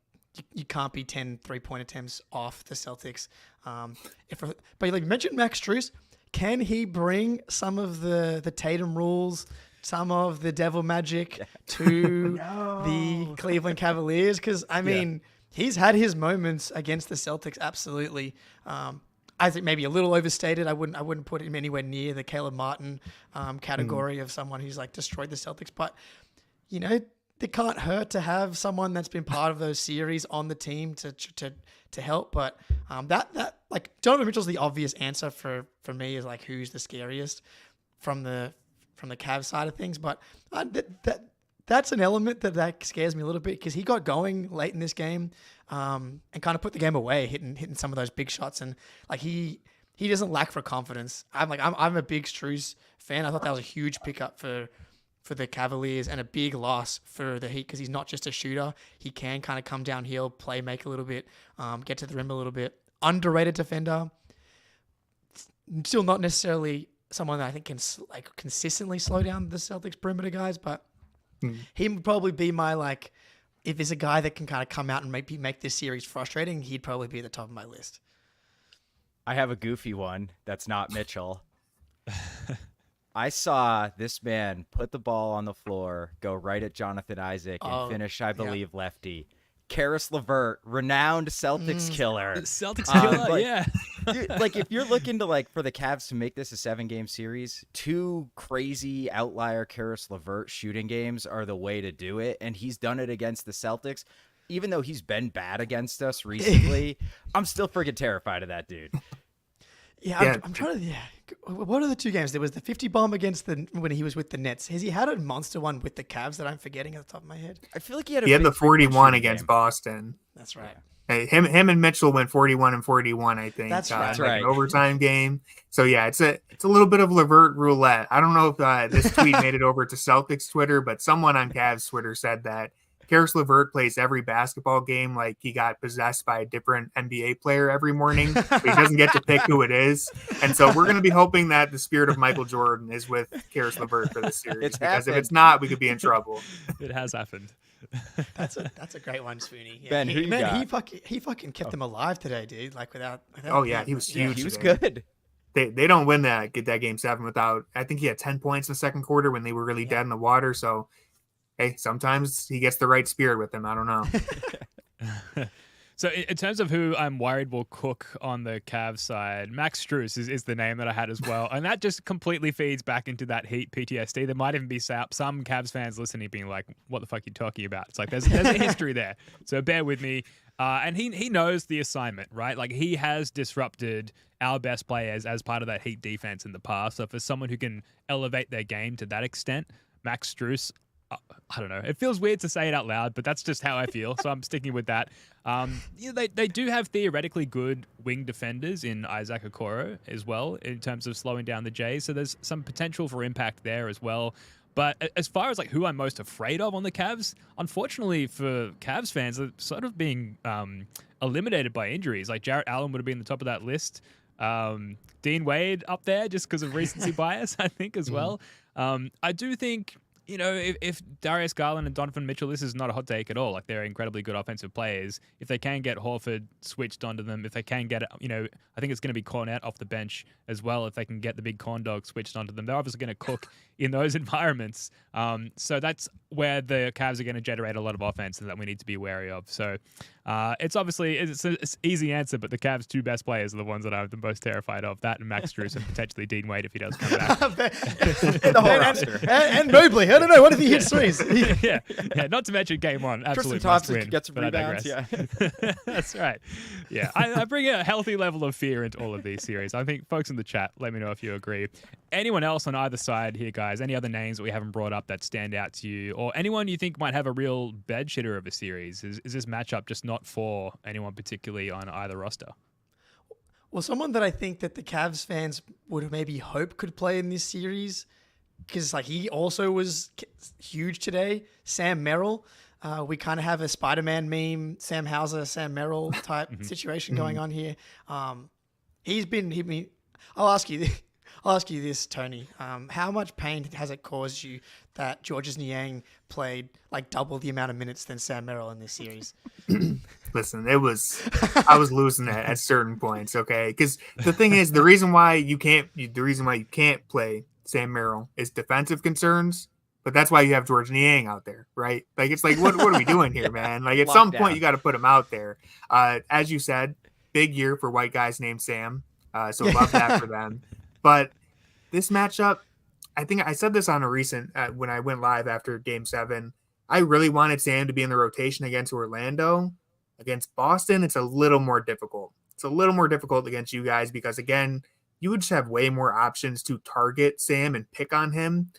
you can't be 10 3-point attempts off the Celtics. But like you mentioned Max Strus. Can he bring some of the Tatum rules, some of the devil magic to the Cleveland Cavaliers? Because, I mean, he's had his moments against the Celtics, absolutely. I think maybe a little overstated. I wouldn't put him anywhere near the Caleb Martin category of someone who's like destroyed the Celtics. But, you know, it can't hurt to have someone that's been part of those series on the team to help. But that like Donovan Mitchell's the obvious answer for me is like who's the scariest from the Cavs side of things. But that's an element that scares me a little bit because he got going late in this game and kind of put the game away, hitting some of those big shots, and like he doesn't lack for confidence. I'm a big Strus fan. I thought that was a huge pickup for the Cavaliers and a big loss for the Heat because he's not just a shooter. He can kind of come downhill, play make a little bit, get to the rim a little bit. Underrated defender. Still not necessarily someone that I think can like consistently slow down the Celtics perimeter guys, but he would probably be my like, if there's a guy that can kind of come out and make this series frustrating, he'd probably be at the top of my list. I have a goofy one that's not Mitchell. I saw this man put the ball on the floor, go right at Jonathan Isaac, and finish, I believe, lefty. Karis LeVert, renowned Celtics killer. Celtics killer, yeah. Dude, like, if you're looking to, like, for the Cavs to make this a 7-game series, 2 crazy outlier Karis LeVert shooting games are the way to do it, and he's done it against the Celtics. Even though he's been bad against us recently, I'm still freaking terrified of that dude. Yeah, I'm trying to. Yeah, what are the 2 games? There was the 50 bomb against when he was with the Nets. Has he had a monster one with the Cavs that I'm forgetting at the top of my head? I feel like he had the 41 against Boston. That's right. Hey, him and Mitchell went 41 and 41. I think that's right. Like an overtime game. So yeah, it's a little bit of LeVert roulette. I don't know if this tweet made it over to Celtics Twitter, but someone on Cavs Twitter said that Karis LeVert plays every basketball game like he got possessed by a different NBA player every morning, but he doesn't get to pick who it is. And so we're going to be hoping that the spirit of Michael Jordan is with Karis LeVert for this series. Because if it's not, we could be in trouble. It has happened. That's a great one, Spoony. Yeah, Ben, he fucking kept them alive today, dude. Like without he was huge. He was today. good. They don't win that game 7 without. I think he had 10 points in the second quarter when they were really dead in the water. So. Hey, sometimes he gets the right spirit with him. I don't know. So in terms of who I'm worried will cook on the Cavs side, Max Strus is the name that I had as well. And that just completely feeds back into that Heat PTSD. There might even be some Cavs fans listening being like, what the fuck are you talking about? It's like, there's a history there. So bear with me. And he knows the assignment, right? Like he has disrupted our best players as part of that Heat defense in the past. So for someone who can elevate their game to that extent, Max Strus, I don't know. It feels weird to say it out loud, but that's just how I feel. So I'm sticking with that. They do have theoretically good wing defenders in Isaac Okoro as well in terms of slowing down the Jays. So there's some potential for impact there as well. But as far as like who I'm most afraid of on the Cavs, unfortunately for Cavs fans, they're sort of being eliminated by injuries. Like Jarrett Allen would have been the top of that list. Dean Wade up there just because of recency bias, I think as well. I do think if Darius Garland and Donovan Mitchell, this is not a hot take at all. Like, they're incredibly good offensive players. If they can get Horford switched onto them, if they can get, I think it's going to be Cornet off the bench as well. If they can get the big corn dog switched onto them, they're obviously going to cook in those environments. So that's where the Cavs are going to generate a lot of offense and that we need to be wary of. So it's obviously it's an easy answer, but the Cavs' two best players are the ones that I'm the most terrified of. That and Max Strus and potentially Dean Wade if he does come back. The whole roster. And Mobley. I don't know. What if he hits threes? yeah. Not to mention game one. Absolutely Tristan must Thompson win. gets some but I rebounds. digress. Yeah. That's right. Yeah, I bring a healthy level of fear into all of these series. I think folks in the chat, let me know if you agree. Anyone else on either side here, guys? Any other names that we haven't brought up that stand out to you, or anyone you think might have a real bed shitter of a series? Is this matchup just not for anyone particularly on either roster? Well, someone that I think that the Cavs fans would maybe hope could play in this series, because like he also was huge today, Sam Merrill. We kind of have a Spider-Man meme, Sam Hauser, Sam Merrill type situation going on here. I'll ask you this, Tony. How much pain has it caused you that Georges Niang played like double the amount of minutes than Sam Merrill in this series? Listen, I was losing it at certain points, okay? Because the thing is, the reason why you can't play Sam Merrill is defensive concerns, but that's why you have Georges Niang out there, right? Like, it's like, what are we doing here, man? Like, at some point, you got to put him out there. As you said, big year for white guys named Sam, so love that for them. But this matchup, I think I said this on a recent when I went live after Game 7. I really wanted Sam to be in the rotation against Orlando. Against Boston, it's a little more difficult. It's a little more difficult against you guys because, again, you would just have way more options to target Sam and pick on him.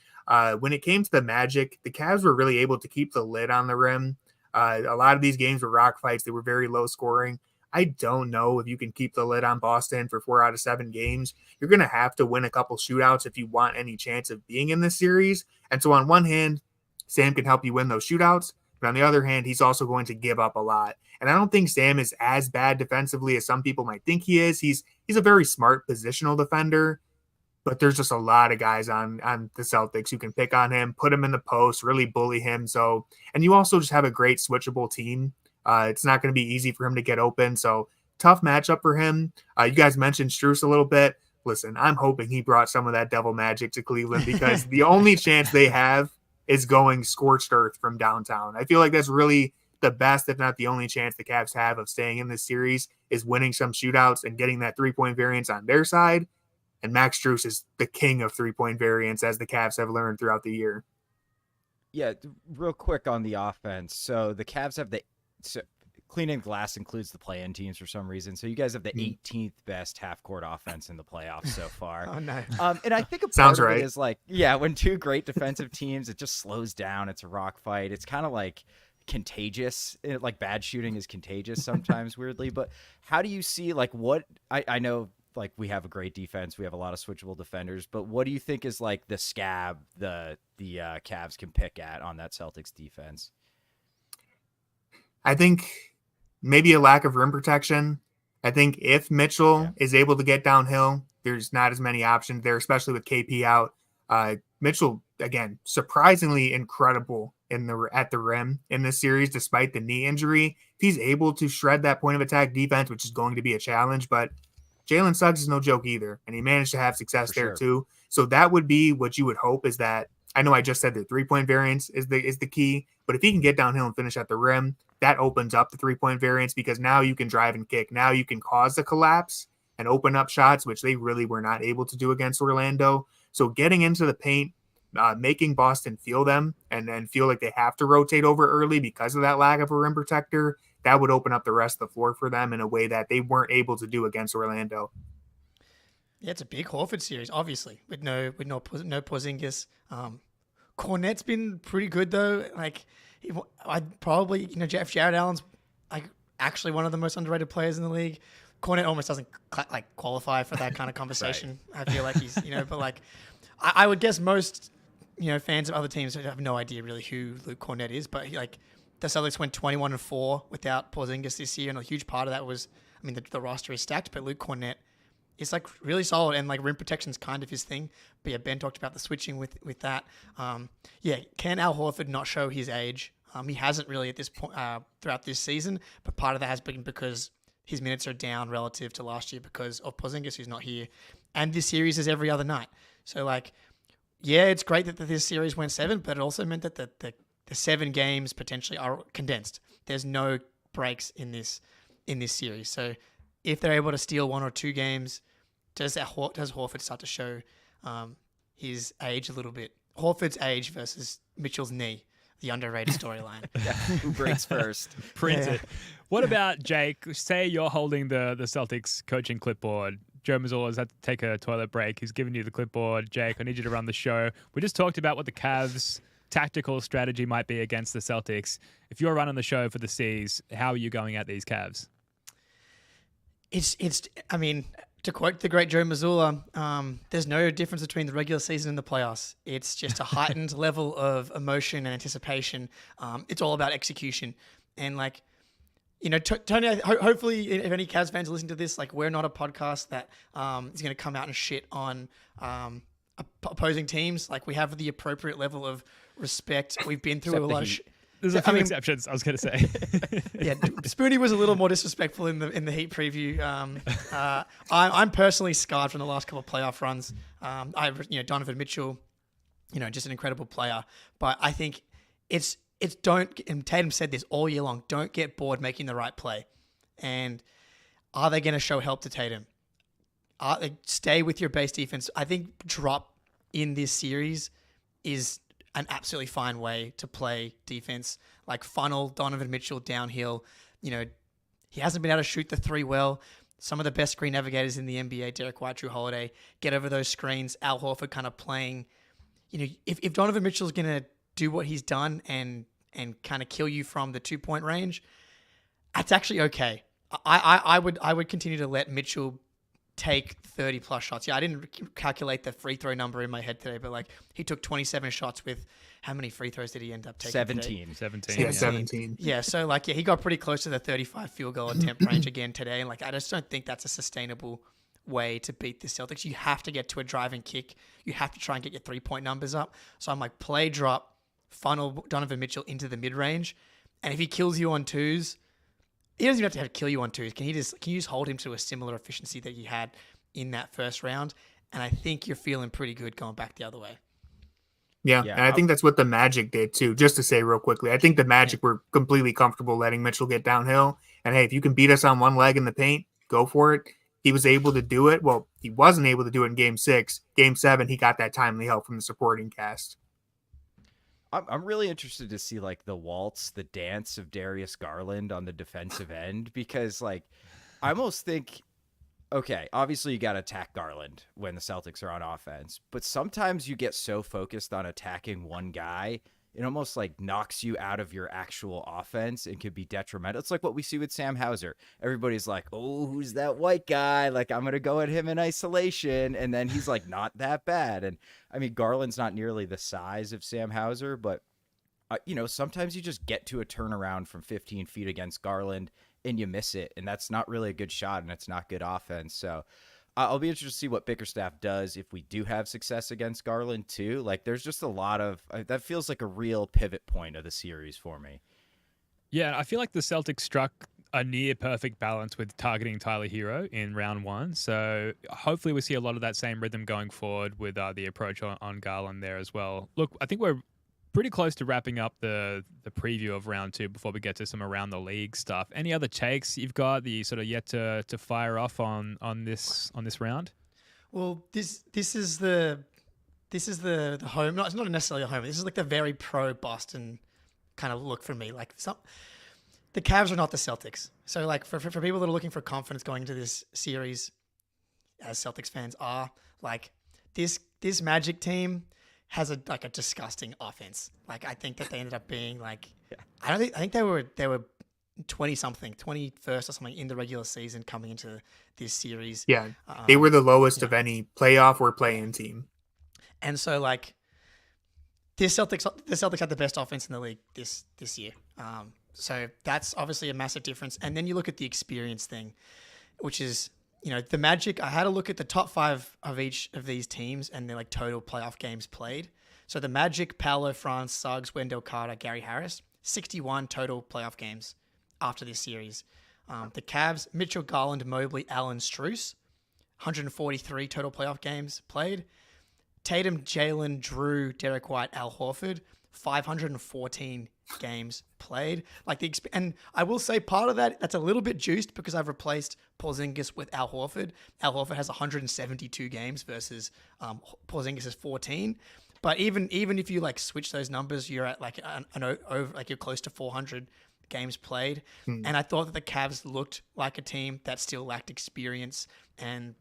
When it came to the Magic, the Cavs were really able to keep the lid on the rim. A lot of these games were rock fights. They were very low scoring. I don't know if you can keep the lid on Boston for 4 out of 7 games. You're going to have to win a couple shootouts if you want any chance of being in this series. And so on one hand, Sam can help you win those shootouts. But on the other hand, he's also going to give up a lot. And I don't think Sam is as bad defensively as some people might think he is. He's a very smart positional defender. But there's just a lot of guys on the Celtics who can pick on him, put him in the post, really bully him. So, and you also just have a great switchable team. It's not going to be easy for him to get open. So tough matchup for him. You guys mentioned Strus a little bit. Listen, I'm hoping he brought some of that devil magic to Cleveland because the only chance they have is going scorched earth from downtown. I feel like that's really the best, if not the only chance the Cavs have of staying in this series is winning some shootouts and getting that 3-point variance on their side. And Max Strus is the king of 3-point variance, as the Cavs have learned throughout the year. Yeah, real quick on the offense. So the Cavs have Clean and Glass includes the play-in teams for some reason. So you guys have the 18th best half-court offense in the playoffs so far. Oh, no. And I think a part Sounds of right. it is like, yeah, when two great defensive teams, it just slows down. It's a rock fight. It's kind of like contagious. Like bad shooting is contagious sometimes, weirdly. But how do you see like what I know? Like we have a great defense, we have a lot of switchable defenders, but what do you think is like the scab the Cavs can pick at on that Celtics defense? I think maybe a lack of rim protection. I think if Mitchell is able to get downhill, there's not as many options there, especially with KP out. Mitchell, again, surprisingly incredible at the rim in this series, despite the knee injury. If he's able to shred that point of attack defense, which is going to be a challenge, but Jalen Suggs is no joke either, and he managed to have success there too. So that would be what you would hope is that, I know I just said the 3-point variance is the key, but if he can get downhill and finish at the rim, that opens up the 3-point variance because now you can drive and kick. Now you can cause the collapse and open up shots, which they really were not able to do against Orlando. So getting into the paint, making Boston feel them and then feel like they have to rotate over early because of that lack of a rim protector, that would open up the rest of the floor for them in a way that they weren't able to do against Orlando. Yeah, it's a big Horford series, obviously, with no Porzingis. Cornet's been pretty good though. Like, I'd probably if Jared Allen's like actually one of the most underrated players in the league. Cornet almost doesn't qualify for that kind of conversation. Right. I feel like he's but like I would guess most fans of other teams have no idea really who Luke Cornet is, but the Celtics went 21-4 without Porzingis this year, and a huge part of that was, the roster is stacked, but Luke Cornet is like really solid, and like rim protection's kind of his thing. But yeah, Ben talked about the switching with that. Can Al Horford not show his age? He hasn't really at this point throughout this season, but part of that has been because his minutes are down relative to last year because of Porzingis, who's not here, and this series is every other night. So like, yeah, it's great that this series went 7, but it also meant that the 7 games potentially are condensed. There's no breaks in this series. So if they're able to steal 1 or 2 games, does Horford start to show his age a little bit? Horford's age versus Mitchell's knee, the underrated storyline. Who breaks first? Print it. What about Jake? Say you're holding the Celtics coaching clipboard. Joe Mazzulla's had to take a toilet break. He's given you the clipboard. Jake, I need you to run the show. We just talked about what the Cavs' tactical strategy might be against the Celtics. If you're running the show for the C's, how are you going at these Cavs? I mean, to quote the great Joe Mazzulla, there's no difference between the regular season and the playoffs. It's just a heightened level of emotion and anticipation. It's all about execution. And like, you know, Tony, hopefully if any Cavs fans listen to this, like we're not a podcast that is going to come out and shit on opposing teams. Like we have the appropriate level of respect. We've been through a lot of There's a few exceptions, I was going to say. Yeah, Spoonie was a little more disrespectful in the Heat preview. I'm personally scarred from the last couple of playoff runs. Donovan Mitchell, just an incredible player. But I think it's and Tatum said this all year long, don't get bored making the right play. And are they going to show help to Tatum? Stay with your base defense. I think drop in this series is an absolutely fine way to play defense. Like funnel Donovan Mitchell downhill. He hasn't been able to shoot the 3 well. Some of the best screen navigators in the NBA, Derek White, Drew Holiday, get over those screens. Al Horford kind of playing. If Donovan Mitchell's going to do what he's done and kind of kill you from the 2-point range, that's actually okay. I would continue to let Mitchell take 30 plus shots. Yeah, I didn't calculate the free throw number in my head today, but like he took 27 shots with how many free throws did he end up taking? 17. 17. Yeah, 17. Yeah, so like, he got pretty close to the 35 field goal attempt range again today. And like, I just don't think that's a sustainable way to beat the Celtics. You have to get to a driving kick. You have to try and get your 3-point numbers up. So I'm like, play drop, funnel Donovan Mitchell into the mid range. And if he kills you on 2s, he doesn't even have to kill you on 2s. Can you just hold him to a similar efficiency that you had in that first round? And I think you're feeling pretty good going back the other way. Yeah, and I think that's what the Magic did too. Just to say real quickly, I think the Magic were completely comfortable letting Mitchell get downhill. And hey, if you can beat us on one leg in the paint, go for it. He was able to do it. Well, he wasn't able to do it in Game 6. Game 7, he got that timely help from the supporting cast. I'm really interested to see like the waltz, the dance of Darius Garland on the defensive end, because like I almost think, okay, obviously you got to attack Garland when the Celtics are on offense, but sometimes you get so focused on attacking one guy, it almost like knocks you out of your actual offense and could be detrimental. It's like what we see with Sam Hauser. Everybody's like, oh, who's that white guy? Like, I'm going to go at him in isolation. And then he's like, not that bad. And I mean, Garland's not nearly the size of Sam Hauser, but sometimes you just get to a turnaround from 15 feet against Garland and you miss it. And that's not really a good shot and it's not good offense. So I'll be interested to see what Bickerstaff does if we do have success against Garland too. Like there's just a lot of that feels like a real pivot point of the series for me. Yeah, I feel like the Celtics struck a near perfect balance with targeting Tyler Hero in round 1. So hopefully we see a lot of that same rhythm going forward with the approach on Garland there as well. Look, I think we're pretty close to wrapping up the preview of round 2 before we get to some around the league stuff. Any other takes you've got that you sort of yet to fire off on this round? Well, this is the home. No, it's not necessarily a home. This is like the very pro Boston kind of look for me. Like the Cavs are not the Celtics. So like for people that are looking for confidence going into this series, as Celtics fans are, like this Magic team has a disgusting offense. Like I think that they ended up being like, I think they were 20-something, 21st or something in the regular season coming into this series. Yeah, they were the lowest of any playoff or play-in team. And so like the Celtics had the best offense in the league this year. So that's obviously a massive difference. And then you look at the experience thing, which is, the Magic, I had a look at the top 5 of each of these teams and their like total playoff games played. So the Magic, Paolo, France, Suggs, Wendell Carter, Gary Harris, 61 total playoff games after this series. The Cavs, Mitchell, Garland, Mobley, Allen, Strus, 143 total playoff games played. Tatum, Jalen, Drew, Derek White, Al Horford, 514 games played. And I will say part of that's a little bit juiced because I've replaced Porzingis with Al Horford. Al Horford has 172 games versus Porzingis is 14. But even if you like switch those numbers, you're at like you're close to 400 games played. And I thought that the Cavs looked like a team that still lacked experience. And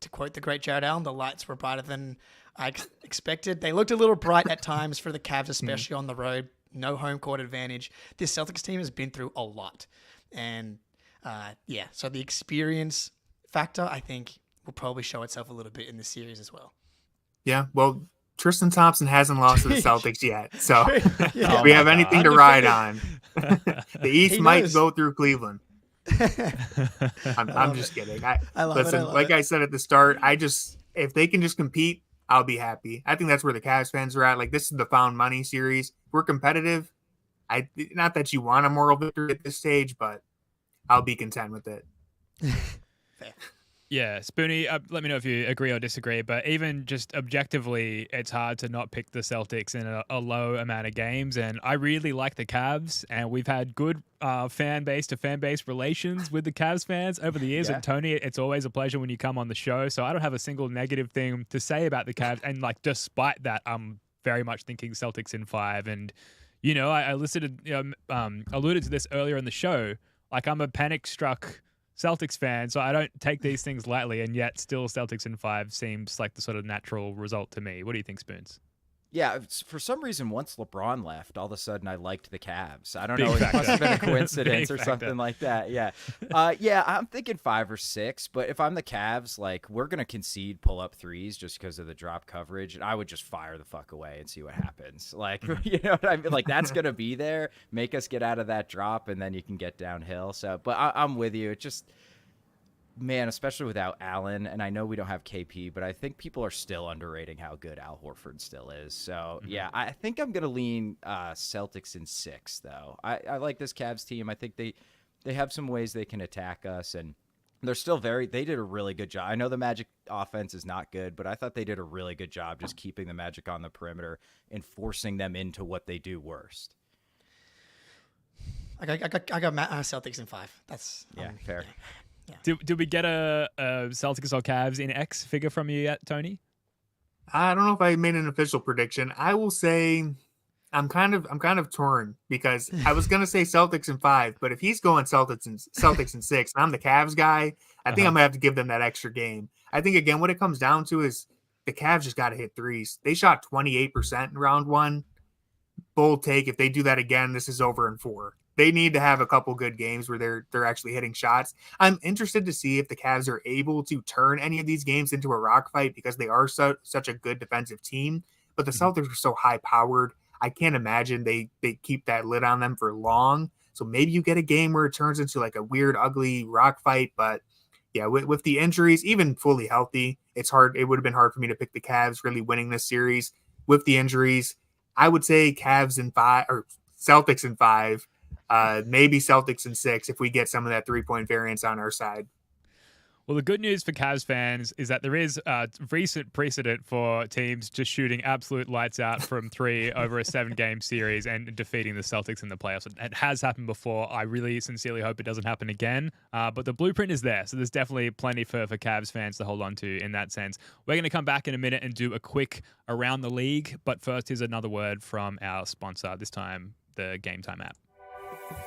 to quote the great Jared Allen, the lights were brighter than I expected. They looked a little bright at times for the Cavs, especially on the road. No home court advantage. This Celtics team has been through a lot. And so the experience factor, I think, will probably show itself a little bit in this series as well. Yeah, well, Tristan Thompson hasn't lost to the Celtics yet, so Yeah. if we have anything to ride on. The East might go through Cleveland. I'm just kidding. I said at the start, if they can just compete, I'll be happy. I think that's where the Cavs fans are at. Like, this is the found money series. We're competitive. Not that you want a moral victory at this stage, but I'll be content with it. Fair. Yeah, Spoonie, let me know if you agree or disagree, but even just objectively, it's hard to not pick the Celtics in a low amount of games, and I really like the Cavs, and we've had good fan base to fan base relations with the Cavs fans over the years, and Tony, it's always a pleasure when you come on the show, so I don't have a single negative thing to say about the Cavs, and like despite that, I'm very much thinking Celtics in 5, and I alluded to this earlier in the show, like I'm a panic-struck Celtics fan, so I don't take these things lightly, and yet still Celtics in 5 seems like the sort of natural result to me. What do you think, Spoons? Yeah, for some reason, once LeBron left, all of a sudden I liked the Cavs. I don't know, it must have been a coincidence or something like that. Yeah. I'm thinking 5 or 6, but if I'm the Cavs, like, we're going to concede pull-up threes just because of the drop coverage, and I would just fire the fuck away and see what happens. Like, you know what I mean? Like, that's going to be there, make us get out of that drop, and then you can get downhill. So, but I'm with you. It just... Man, especially without Allen, and I know we don't have KP, but I think people are still underrating how good Al Horford still is. So, yeah, I think I'm going to lean Celtics in 6, though. I like this Cavs team. I think they have some ways they can attack us, and they're still they did a really good job. I know the Magic offense is not good, but I thought they did a really good job just keeping the Magic on the perimeter and forcing them into what they do worst. I got Celtics in 5. That's fair. Yeah. Yeah. Did we get a Celtics or Cavs in X figure from you yet, Tony? I don't know if I made an official prediction. I will say I'm kind of torn because I was gonna say Celtics in 5, but if he's going Celtics in 6, and I'm the Cavs guy, I think I'm gonna have to give them that extra game. I think again what it comes down to is the Cavs just got to hit threes. They shot 28% in round 1. Bold take. If they do that again, this is over in 4. They need to have a couple good games where they're actually hitting shots. I'm interested to see if the Cavs are able to turn any of these games into a rock fight because they are such a good defensive team. But the Celtics are so high-powered, I can't imagine they keep that lid on them for long. So maybe you get a game where it turns into like a weird, ugly rock fight. But yeah, with the injuries, even fully healthy, it's hard. It would have been hard for me to pick the Cavs really winning this series. With the injuries, I would say Cavs in 5 or Celtics in 5. Maybe Celtics in 6 if we get some of that 3-point variance on our side. Well, the good news for Cavs fans is that there is recent precedent for teams just shooting absolute lights out from 3 over a 7-game series and defeating the Celtics in the playoffs. It has happened before. I really sincerely hope it doesn't happen again. But the blueprint is there, so there's definitely plenty for Cavs fans to hold on to in that sense. We're going to come back in a minute and do a quick around the league. But first, here's another word from our sponsor, this time the Game Time app.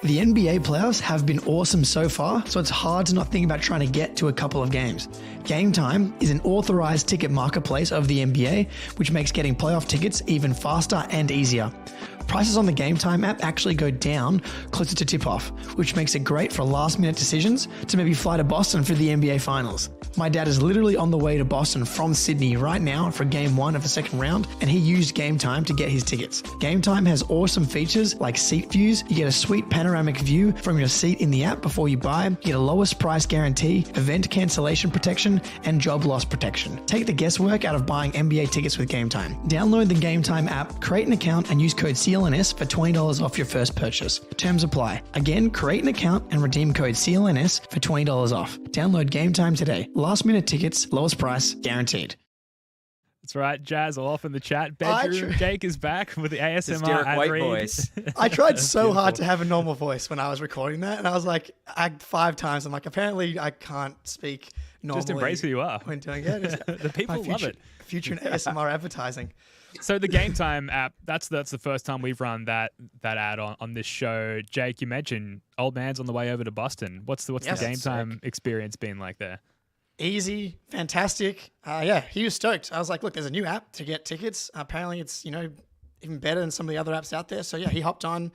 The NBA playoffs have been awesome so far, so it's hard to not think about trying to get to a couple of games. Game Time is an authorized ticket marketplace of the NBA, which makes getting playoff tickets even faster and easier. prices on the Game Time app actually go down closer to tip-off, which makes it great for last-minute decisions to maybe fly to Boston for the NBA Finals. My dad is literally on the way to Boston from Sydney right now for Game 1 of the second round, and he used Game Time to get his tickets. Game Time has awesome features like seat views. You get a sweet panoramic view from your seat in the app before you buy. You get a lowest price guarantee, event cancellation protection, and job loss protection. Take the guesswork out of buying NBA tickets with Game Time. Download the Game Time app, create an account, and use code CLNS for $20 off your first purchase. Terms apply. Again, create an account and redeem code CLNS for $20 off. Download Game Time today. Last minute tickets, lowest price, guaranteed. That's right, Jazz, all off in the chat bedroom. Jake is back with the His ASMR Derek ad White read. voice. I tried so hard to have a normal voice when I was recording that, and I was like, 5 times, I'm like, apparently I can't speak normally. Just embrace who you are. When doing it. The people love it. Future in ASMR advertising. So the Game Time app, that's the first time we've run that ad on this show. Jake, you mentioned old man's on the way over to Boston. What's the Game Time experience been like there? Easy, fantastic. Yeah, he was stoked. I was like, look, there's a new app to get tickets. Apparently it's, even better than some of the other apps out there. So yeah, he hopped on.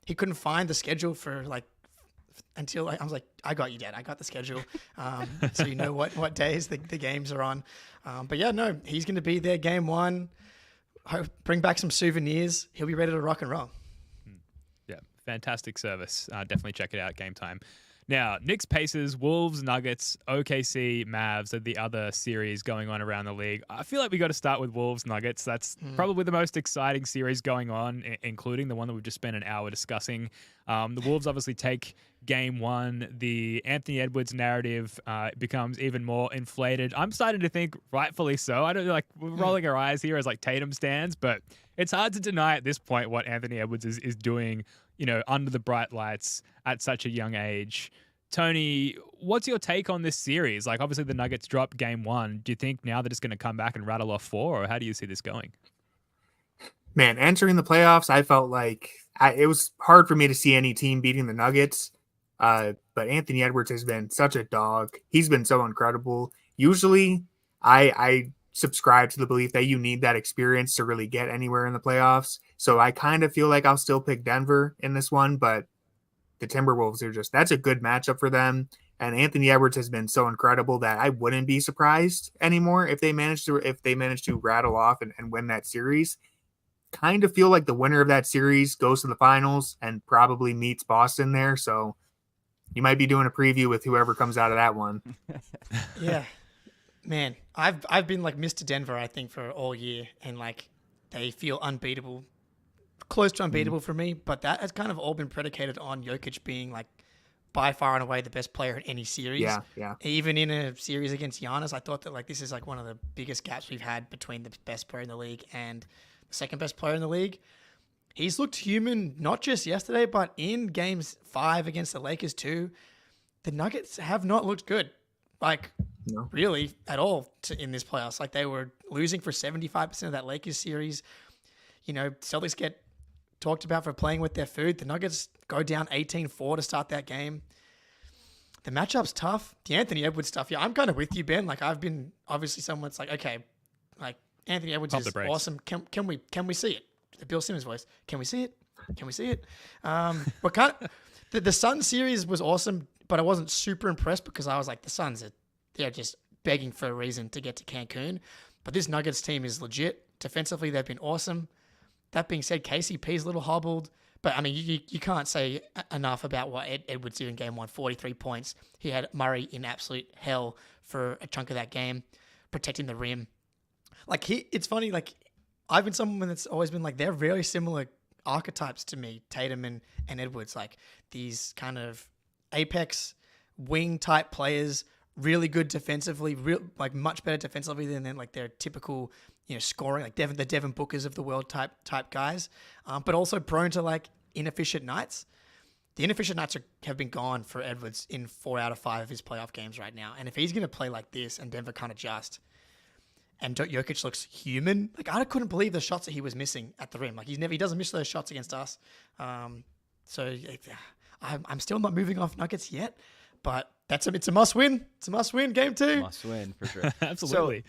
He couldn't find the schedule for until I was like, I got you, Dad. I got the schedule. So you know what days the games are on. But yeah, no, he's going to be there Game 1. Bring back some souvenirs. He'll be ready to rock and roll. Yeah, fantastic service. Definitely check it out, Game Time. Now, Knicks, Pacers, Wolves, Nuggets, OKC, Mavs are the other series going on around the league. I feel like we got to start with Wolves, Nuggets. That's probably the most exciting series going on, including the one that we've just spent an hour discussing. The Wolves obviously take Game 1. The Anthony Edwards narrative becomes even more inflated. I'm starting to think, rightfully so. I don't we're rolling our eyes here as Tatum stands, but it's hard to deny at this point what Anthony Edwards is doing, under the bright lights at such a young age. Tony, what's your take on this series? Obviously the Nuggets dropped Game 1. Do you think now they're just going to come back and rattle off 4, or how do you see this going? Man, entering the playoffs, I felt like it was hard for me to see any team beating the Nuggets. But Anthony Edwards has been such a dog. He's been so incredible. Usually, I subscribe to the belief that you need that experience to really get anywhere in the playoffs. So I kind of feel like I'll still pick Denver in this one, but the Timberwolves that's a good matchup for them. And Anthony Edwards has been so incredible that I wouldn't be surprised anymore if they manage to rattle off and win that series. Kind of feel like the winner of that series goes to the finals and probably meets Boston there. So you might be doing a preview with whoever comes out of that one. Yeah, man, I've been Mr. Denver, I think, for all year, and they feel unbeatable, close to unbeatable for me. But that has kind of all been predicated on Jokic being by far and away the best player in any series. Yeah. Even in a series against Giannis, I thought that this is one of the biggest gaps we've had between the best player in the league and the second best player in the league. He's looked human, not just yesterday, but in Games 5 against the Lakers too. The Nuggets have not looked good, No. really at all in this playoffs. They were losing for 75% of that Lakers series. Celtics get talked about for playing with their food. The Nuggets go down 18-4 to start that game. The matchup's tough. The Anthony Edwards stuff, yeah, I'm kind of with you, Ben. I've been obviously someone that's okay, Anthony Edwards is awesome. Can we see it? The Bill Simmons voice. Can we see it? Can we see it? But the Suns series was awesome, but I wasn't super impressed because I was the Suns they're just begging for a reason to get to Cancun. But this Nuggets team is legit. Defensively, they've been awesome. That being said, KCP's a little hobbled. But, you can't say enough about what Edwards did in Game 1. 43 points. He had Murray in absolute hell for a chunk of that game, protecting the rim. It's funny, I've been someone that's always been they're very similar archetypes to me, Tatum and Edwards. These kind of apex wing type players, really good defensively, much better defensively than their typical, scoring, the Devin Bookers of the world type guys, but also prone to inefficient nights. The inefficient nights have been gone for Edwards in 4 out of 5 of his playoff games right now. And if he's going to play like this and Denver can't adjust, and Jokic looks human, I couldn't believe the shots that he was missing at the rim. He doesn't miss those shots against us. So I'm still not moving off Nuggets yet, but It's a must win. It's a must win. Game 2. Must win for sure. Absolutely.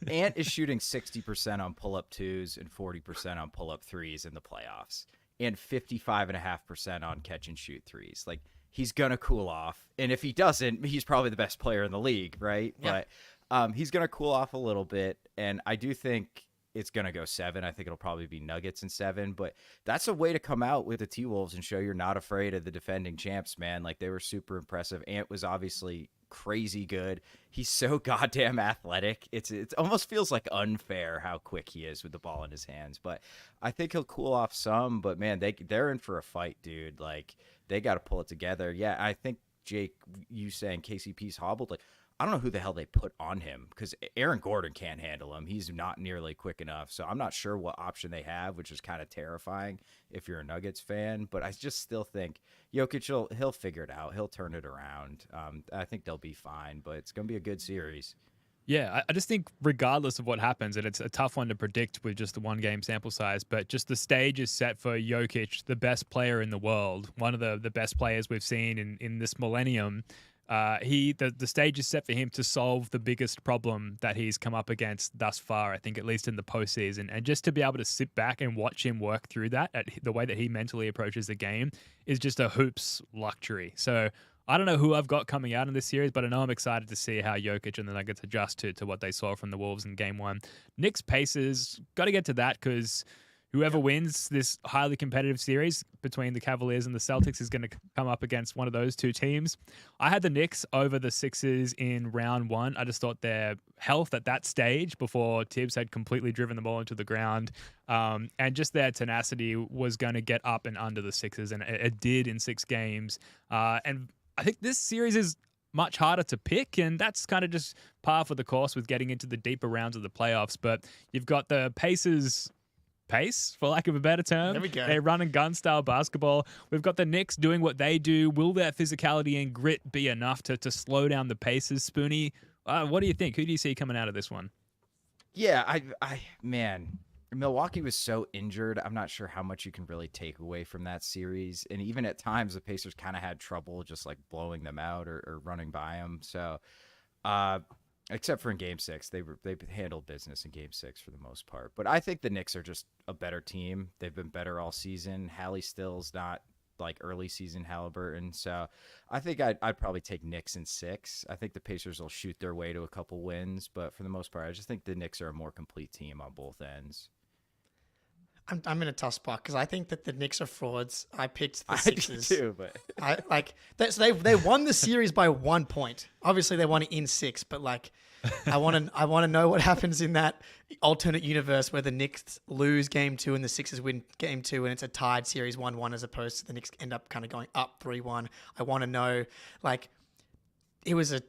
So, Ant is shooting 60% on pull-up 2s and 40% on pull-up 3s in the playoffs, and 55.5% on catch and shoot 3s. Like, he's gonna cool off, and if he doesn't, he's probably the best player in the league, right? Yeah. But he's gonna cool off a little bit, and I do think it's going to go 7. I think it'll probably be Nuggets in 7, but that's a way to come out with the T-Wolves and show you're not afraid of the defending champs, man. Like, they were super impressive. Ant was obviously crazy good. He's so goddamn athletic. It almost feels like unfair how quick he is with the ball in his hands, but I think he'll cool off some, but man, they're in for a fight, dude. Like, they got to pull it together. Yeah, I think, Jake, you saying KCP's hobbled, like, I don't know who the hell they put on him because Aaron Gordon can't handle him. He's not nearly quick enough. So I'm not sure what option they have, which is kind of terrifying if you're a Nuggets fan. But I just still think Jokic, he'll figure it out. He'll turn it around. I think they'll be fine, but it's going to be a good series. Yeah, I just think regardless of what happens, and it's a tough one to predict with just the 1-game sample size, but just the stage is set for Jokic, the best player in the world, one of the best players we've seen in this millennium. The stage is set for him to solve the biggest problem that he's come up against thus far, I think, at least in the postseason. And just to be able to sit back and watch him work through that, at the way that he mentally approaches the game, is just a hoops luxury. So I don't know who I've got coming out in this series, but I know I'm excited to see how Jokic and the Nuggets adjust to what they saw from the Wolves in Game 1. Knicks Pacers, got to get to that because whoever wins this highly competitive series between the Cavaliers and the Celtics is going to come up against one of those two teams. I had the Knicks over the Sixers in round 1. I just thought their health at that stage, before Tibbs had completely driven the ball into the ground, and just their tenacity was going to get up and under the Sixers, and it did in 6 games. And I think this series is much harder to pick, and that's kind of just par for the course with getting into the deeper rounds of the playoffs. But you've got the Pacers pace, for lack of a better term. There we go. They run and gun style basketball. We've got the Knicks doing what they do. Will their physicality and grit be enough to slow down the Pacers, Spoonie? What do you think? Who do you see coming out of this one? Yeah, man, Milwaukee was so injured. I'm not sure how much you can really take away from that series. And even at times, the Pacers kind of had trouble just like blowing them out or running by them. So, except for in Game 6, they handled business in Game 6 for the most part. But I think the Knicks are just a better team. They've been better all season. Hallie Still's not like early season Halliburton. So I think I'd probably take Knicks in 6. I think the Pacers will shoot their way to a couple wins. But for the most part, I just think the Knicks are a more complete team on both ends. I'm in a tough spot because I think that the Knicks are frauds. I picked the Sixers. I do too, but so they won the series by 1 point. Obviously, they won it in 6, but like, I want to know what happens in that alternate universe where the Knicks lose Game 2 and the Sixers win Game 2, and it's a tied series 1-1 as opposed to the Knicks end up kind of going up 3-1. I want to know, like, it was a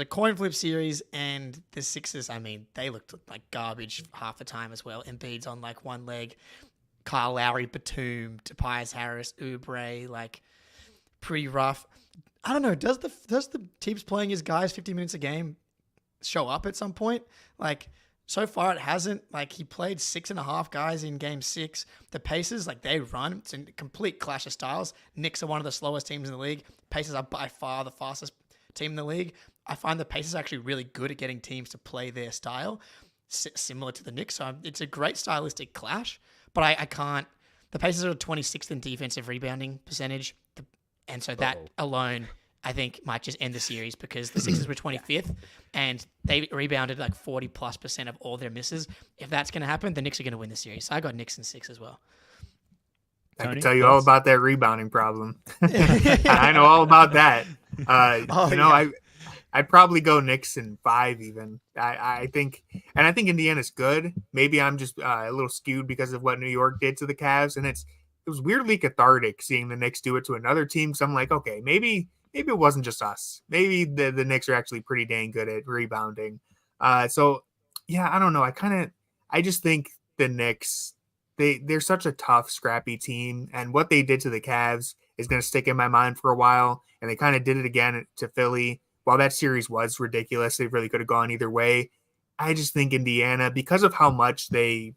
coin flip series, and the Sixers, I mean, they looked like garbage half the time as well. Embiid's on like one leg. Kyle Lowry, Batum, Tobias Harris, Oubre, like pretty rough. I don't know. Does the Tibbs playing his guys 50 minutes a game show up at some point? Like, so far it hasn't. Like, he played 6.5 guys in Game 6. The Pacers, like, they run. It's a complete clash of styles. Knicks are one of the slowest teams in the league. Pacers are by far the fastest team in the league. I find the Pacers actually really good at getting teams to play their style, similar to the Knicks. So it's a great stylistic clash. But I can't. The Pacers are 26th in defensive rebounding percentage. And so that alone, I think, might just end the series because the Sixers were 25th and they rebounded like 40+% of all their misses. If that's going to happen, the Knicks are going to win the series. So I got Knicks in 6 as well. I can tell you all about that rebounding problem. I know all about that. I'd probably go Knicks in 5 even. I think Indiana's good. Maybe I'm just a little skewed because of what New York did to the Cavs, and it was weirdly cathartic seeing the Knicks do it to another team. So I'm like, okay, maybe it wasn't just us. Maybe the Knicks are actually pretty dang good at rebounding. So yeah, I don't know. I just think the Knicks, they're such a tough, scrappy team, and what they did to the Cavs is going to stick in my mind for a while. And they kind of did it again to Philly. While that series was ridiculous, they really could have gone either way. I just think Indiana, because of how much they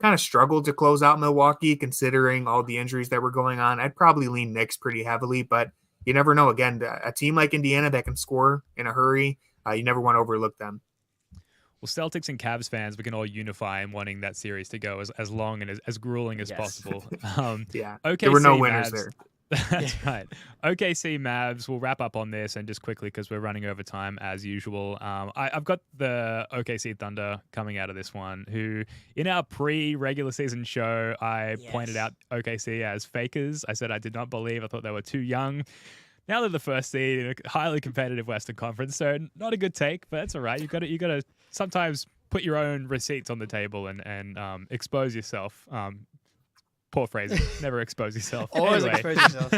kind of struggled to close out Milwaukee, considering all the injuries that were going on, I'd probably lean Knicks pretty heavily. But you never know. Again, a team like Indiana that can score in a hurry, you never want to overlook them. Well, Celtics and Cavs fans, we can all unify in wanting that series to go as long and as grueling as possible. Yeah, OKC there were no winners Mavs, there. That's right. OKC Mavs, we'll wrap up on this and just quickly because we're running over time as usual. I've got the OKC Thunder coming out of this one, who in our pre-regular season show, I pointed out OKC as fakers. I said I did not believe. I thought they were too young. Now they're the first seed in a highly competitive Western Conference, so not a good take, but that's all right. You got to sometimes put your own receipts on the table and expose yourself. Poor phrasing. Never expose yourself. Always Anyway. expose yourself.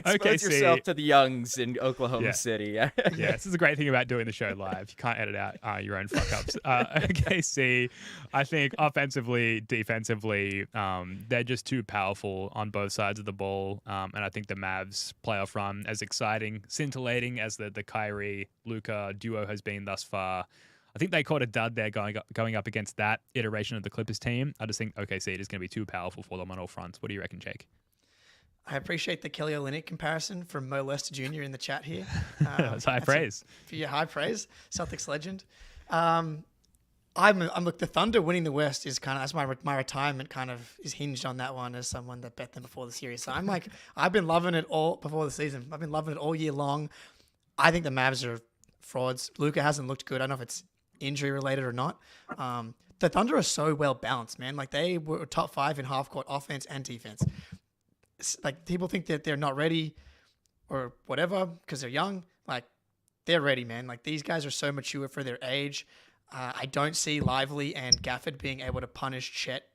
Expose yourself to the youngs in Oklahoma City. Yeah, this is a great thing about doing the show live. You can't edit out your own fuck-ups. OKC, I think offensively, defensively, they're just too powerful on both sides of the ball. And I think the Mavs playoff run, as exciting, scintillating as the Kyrie-Luka duo has been thus far, I think they caught a dud there going up against that iteration of the Clippers team. I just think OKC is going to be too powerful for them on all fronts. What do you reckon, Jake? I appreciate the Kelly Olynyk comparison from Mo Lester Jr. in the chat here. That's high praise. For your high praise, Celtics legend. I'm look, the Thunder winning the West is kind of, as my retirement kind of is hinged on that one as someone that bet them before the series. So I've been loving it all before the season. I've been loving it all year long. I think the Mavs are frauds. Luka hasn't looked good. I don't know if it's injury related or not. The Thunder are so well balanced, man. Like they were top 5 in half court offense and defense. Like people think that they're not ready or whatever because they're young. Like they're ready, man. Like these guys are so mature for their age. I don't see Lively and Gafford being able to punish Chet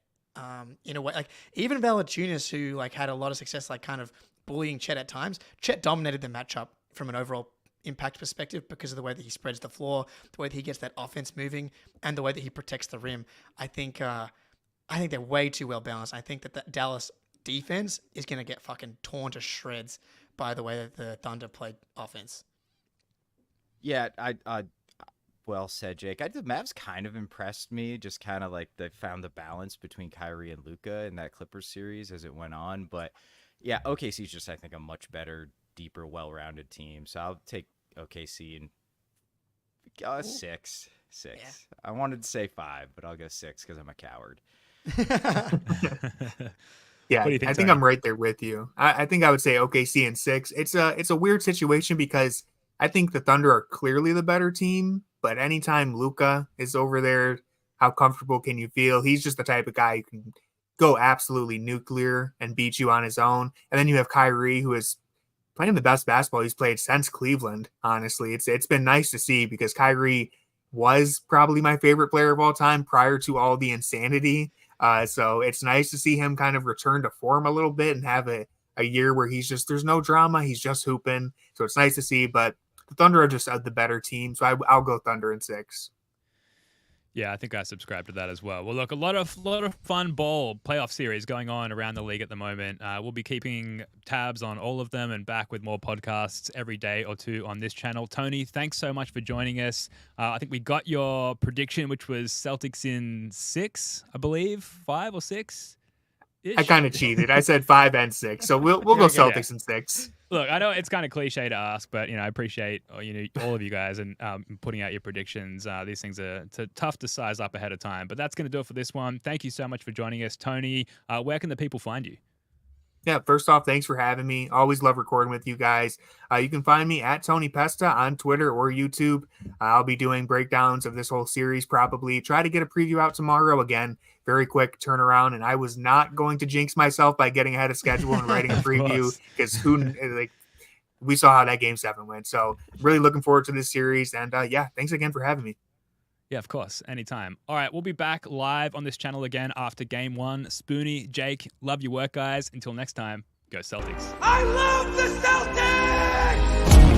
in a way. Like even Valanciunas, who like had a lot of success, like kind of bullying Chet at times. Chet dominated the matchup from an overall impact perspective because of the way that he spreads the floor, the way that he gets that offense moving, and the way that he protects the rim. I think they're way too well balanced. I think that the Dallas defense is going to get fucking torn to shreds by the way that the Thunder played offense. Yeah, I well said, Jake. The Mavs kind of impressed me, just kind of like they found the balance between Kyrie and Luka in that Clippers series as it went on. But yeah, OKC's just, I think, a much better, deeper, well-rounded team. So I'll take OKC and 6. Yeah. I wanted to say 5, but I'll go 6 because I'm a coward. Yeah, I think I'm right there with you. I think I would say OKC and 6. It's a weird situation because I think the Thunder are clearly the better team, but anytime Luka is over there, how comfortable can you feel? He's just the type of guy who can go absolutely nuclear and beat you on his own. And then you have Kyrie, who is playing the best basketball he's played since Cleveland, honestly. It's been nice to see because Kyrie was probably my favorite player of all time prior to all the insanity. So it's nice to see him kind of return to form a little bit and have a year where there's no drama. He's just hooping. So it's nice to see, but the Thunder are just the better team. So I'll go Thunder in 6. Yeah, I think I subscribe to that as well. Well, look, a lot of fun ball playoff series going on around the league at the moment. We'll be keeping tabs on all of them and back with more podcasts every day or two on this channel. Tony, thanks so much for joining us. I think we got your prediction, which was Celtics in 6, I believe, 5 or 6. I kind of cheated. I said 5 and 6, so we'll go Celtics in 6. Look, I know it's kind of cliche to ask, but I appreciate all of you guys and putting out your predictions. These things are tough to size up ahead of time, but that's going to do it for this one. Thank you so much for joining us, Tony. Where can the people find you? Yeah, first off, thanks for having me. Always love recording with you guys. You can find me at Tony Pesta on Twitter or YouTube. I'll be doing breakdowns of this whole series, probably. Try to get a preview out tomorrow. Again, very quick turnaround. And I was not going to jinx myself by getting ahead of schedule and writing a preview because we saw how that Game 7 went. So really looking forward to this series. And yeah, thanks again for having me. Yeah, of course. Anytime. All right, we'll be back live on this channel again after Game 1. Spoonie, Jake, love your work, guys. Until next time, go Celtics. I love the Celtics!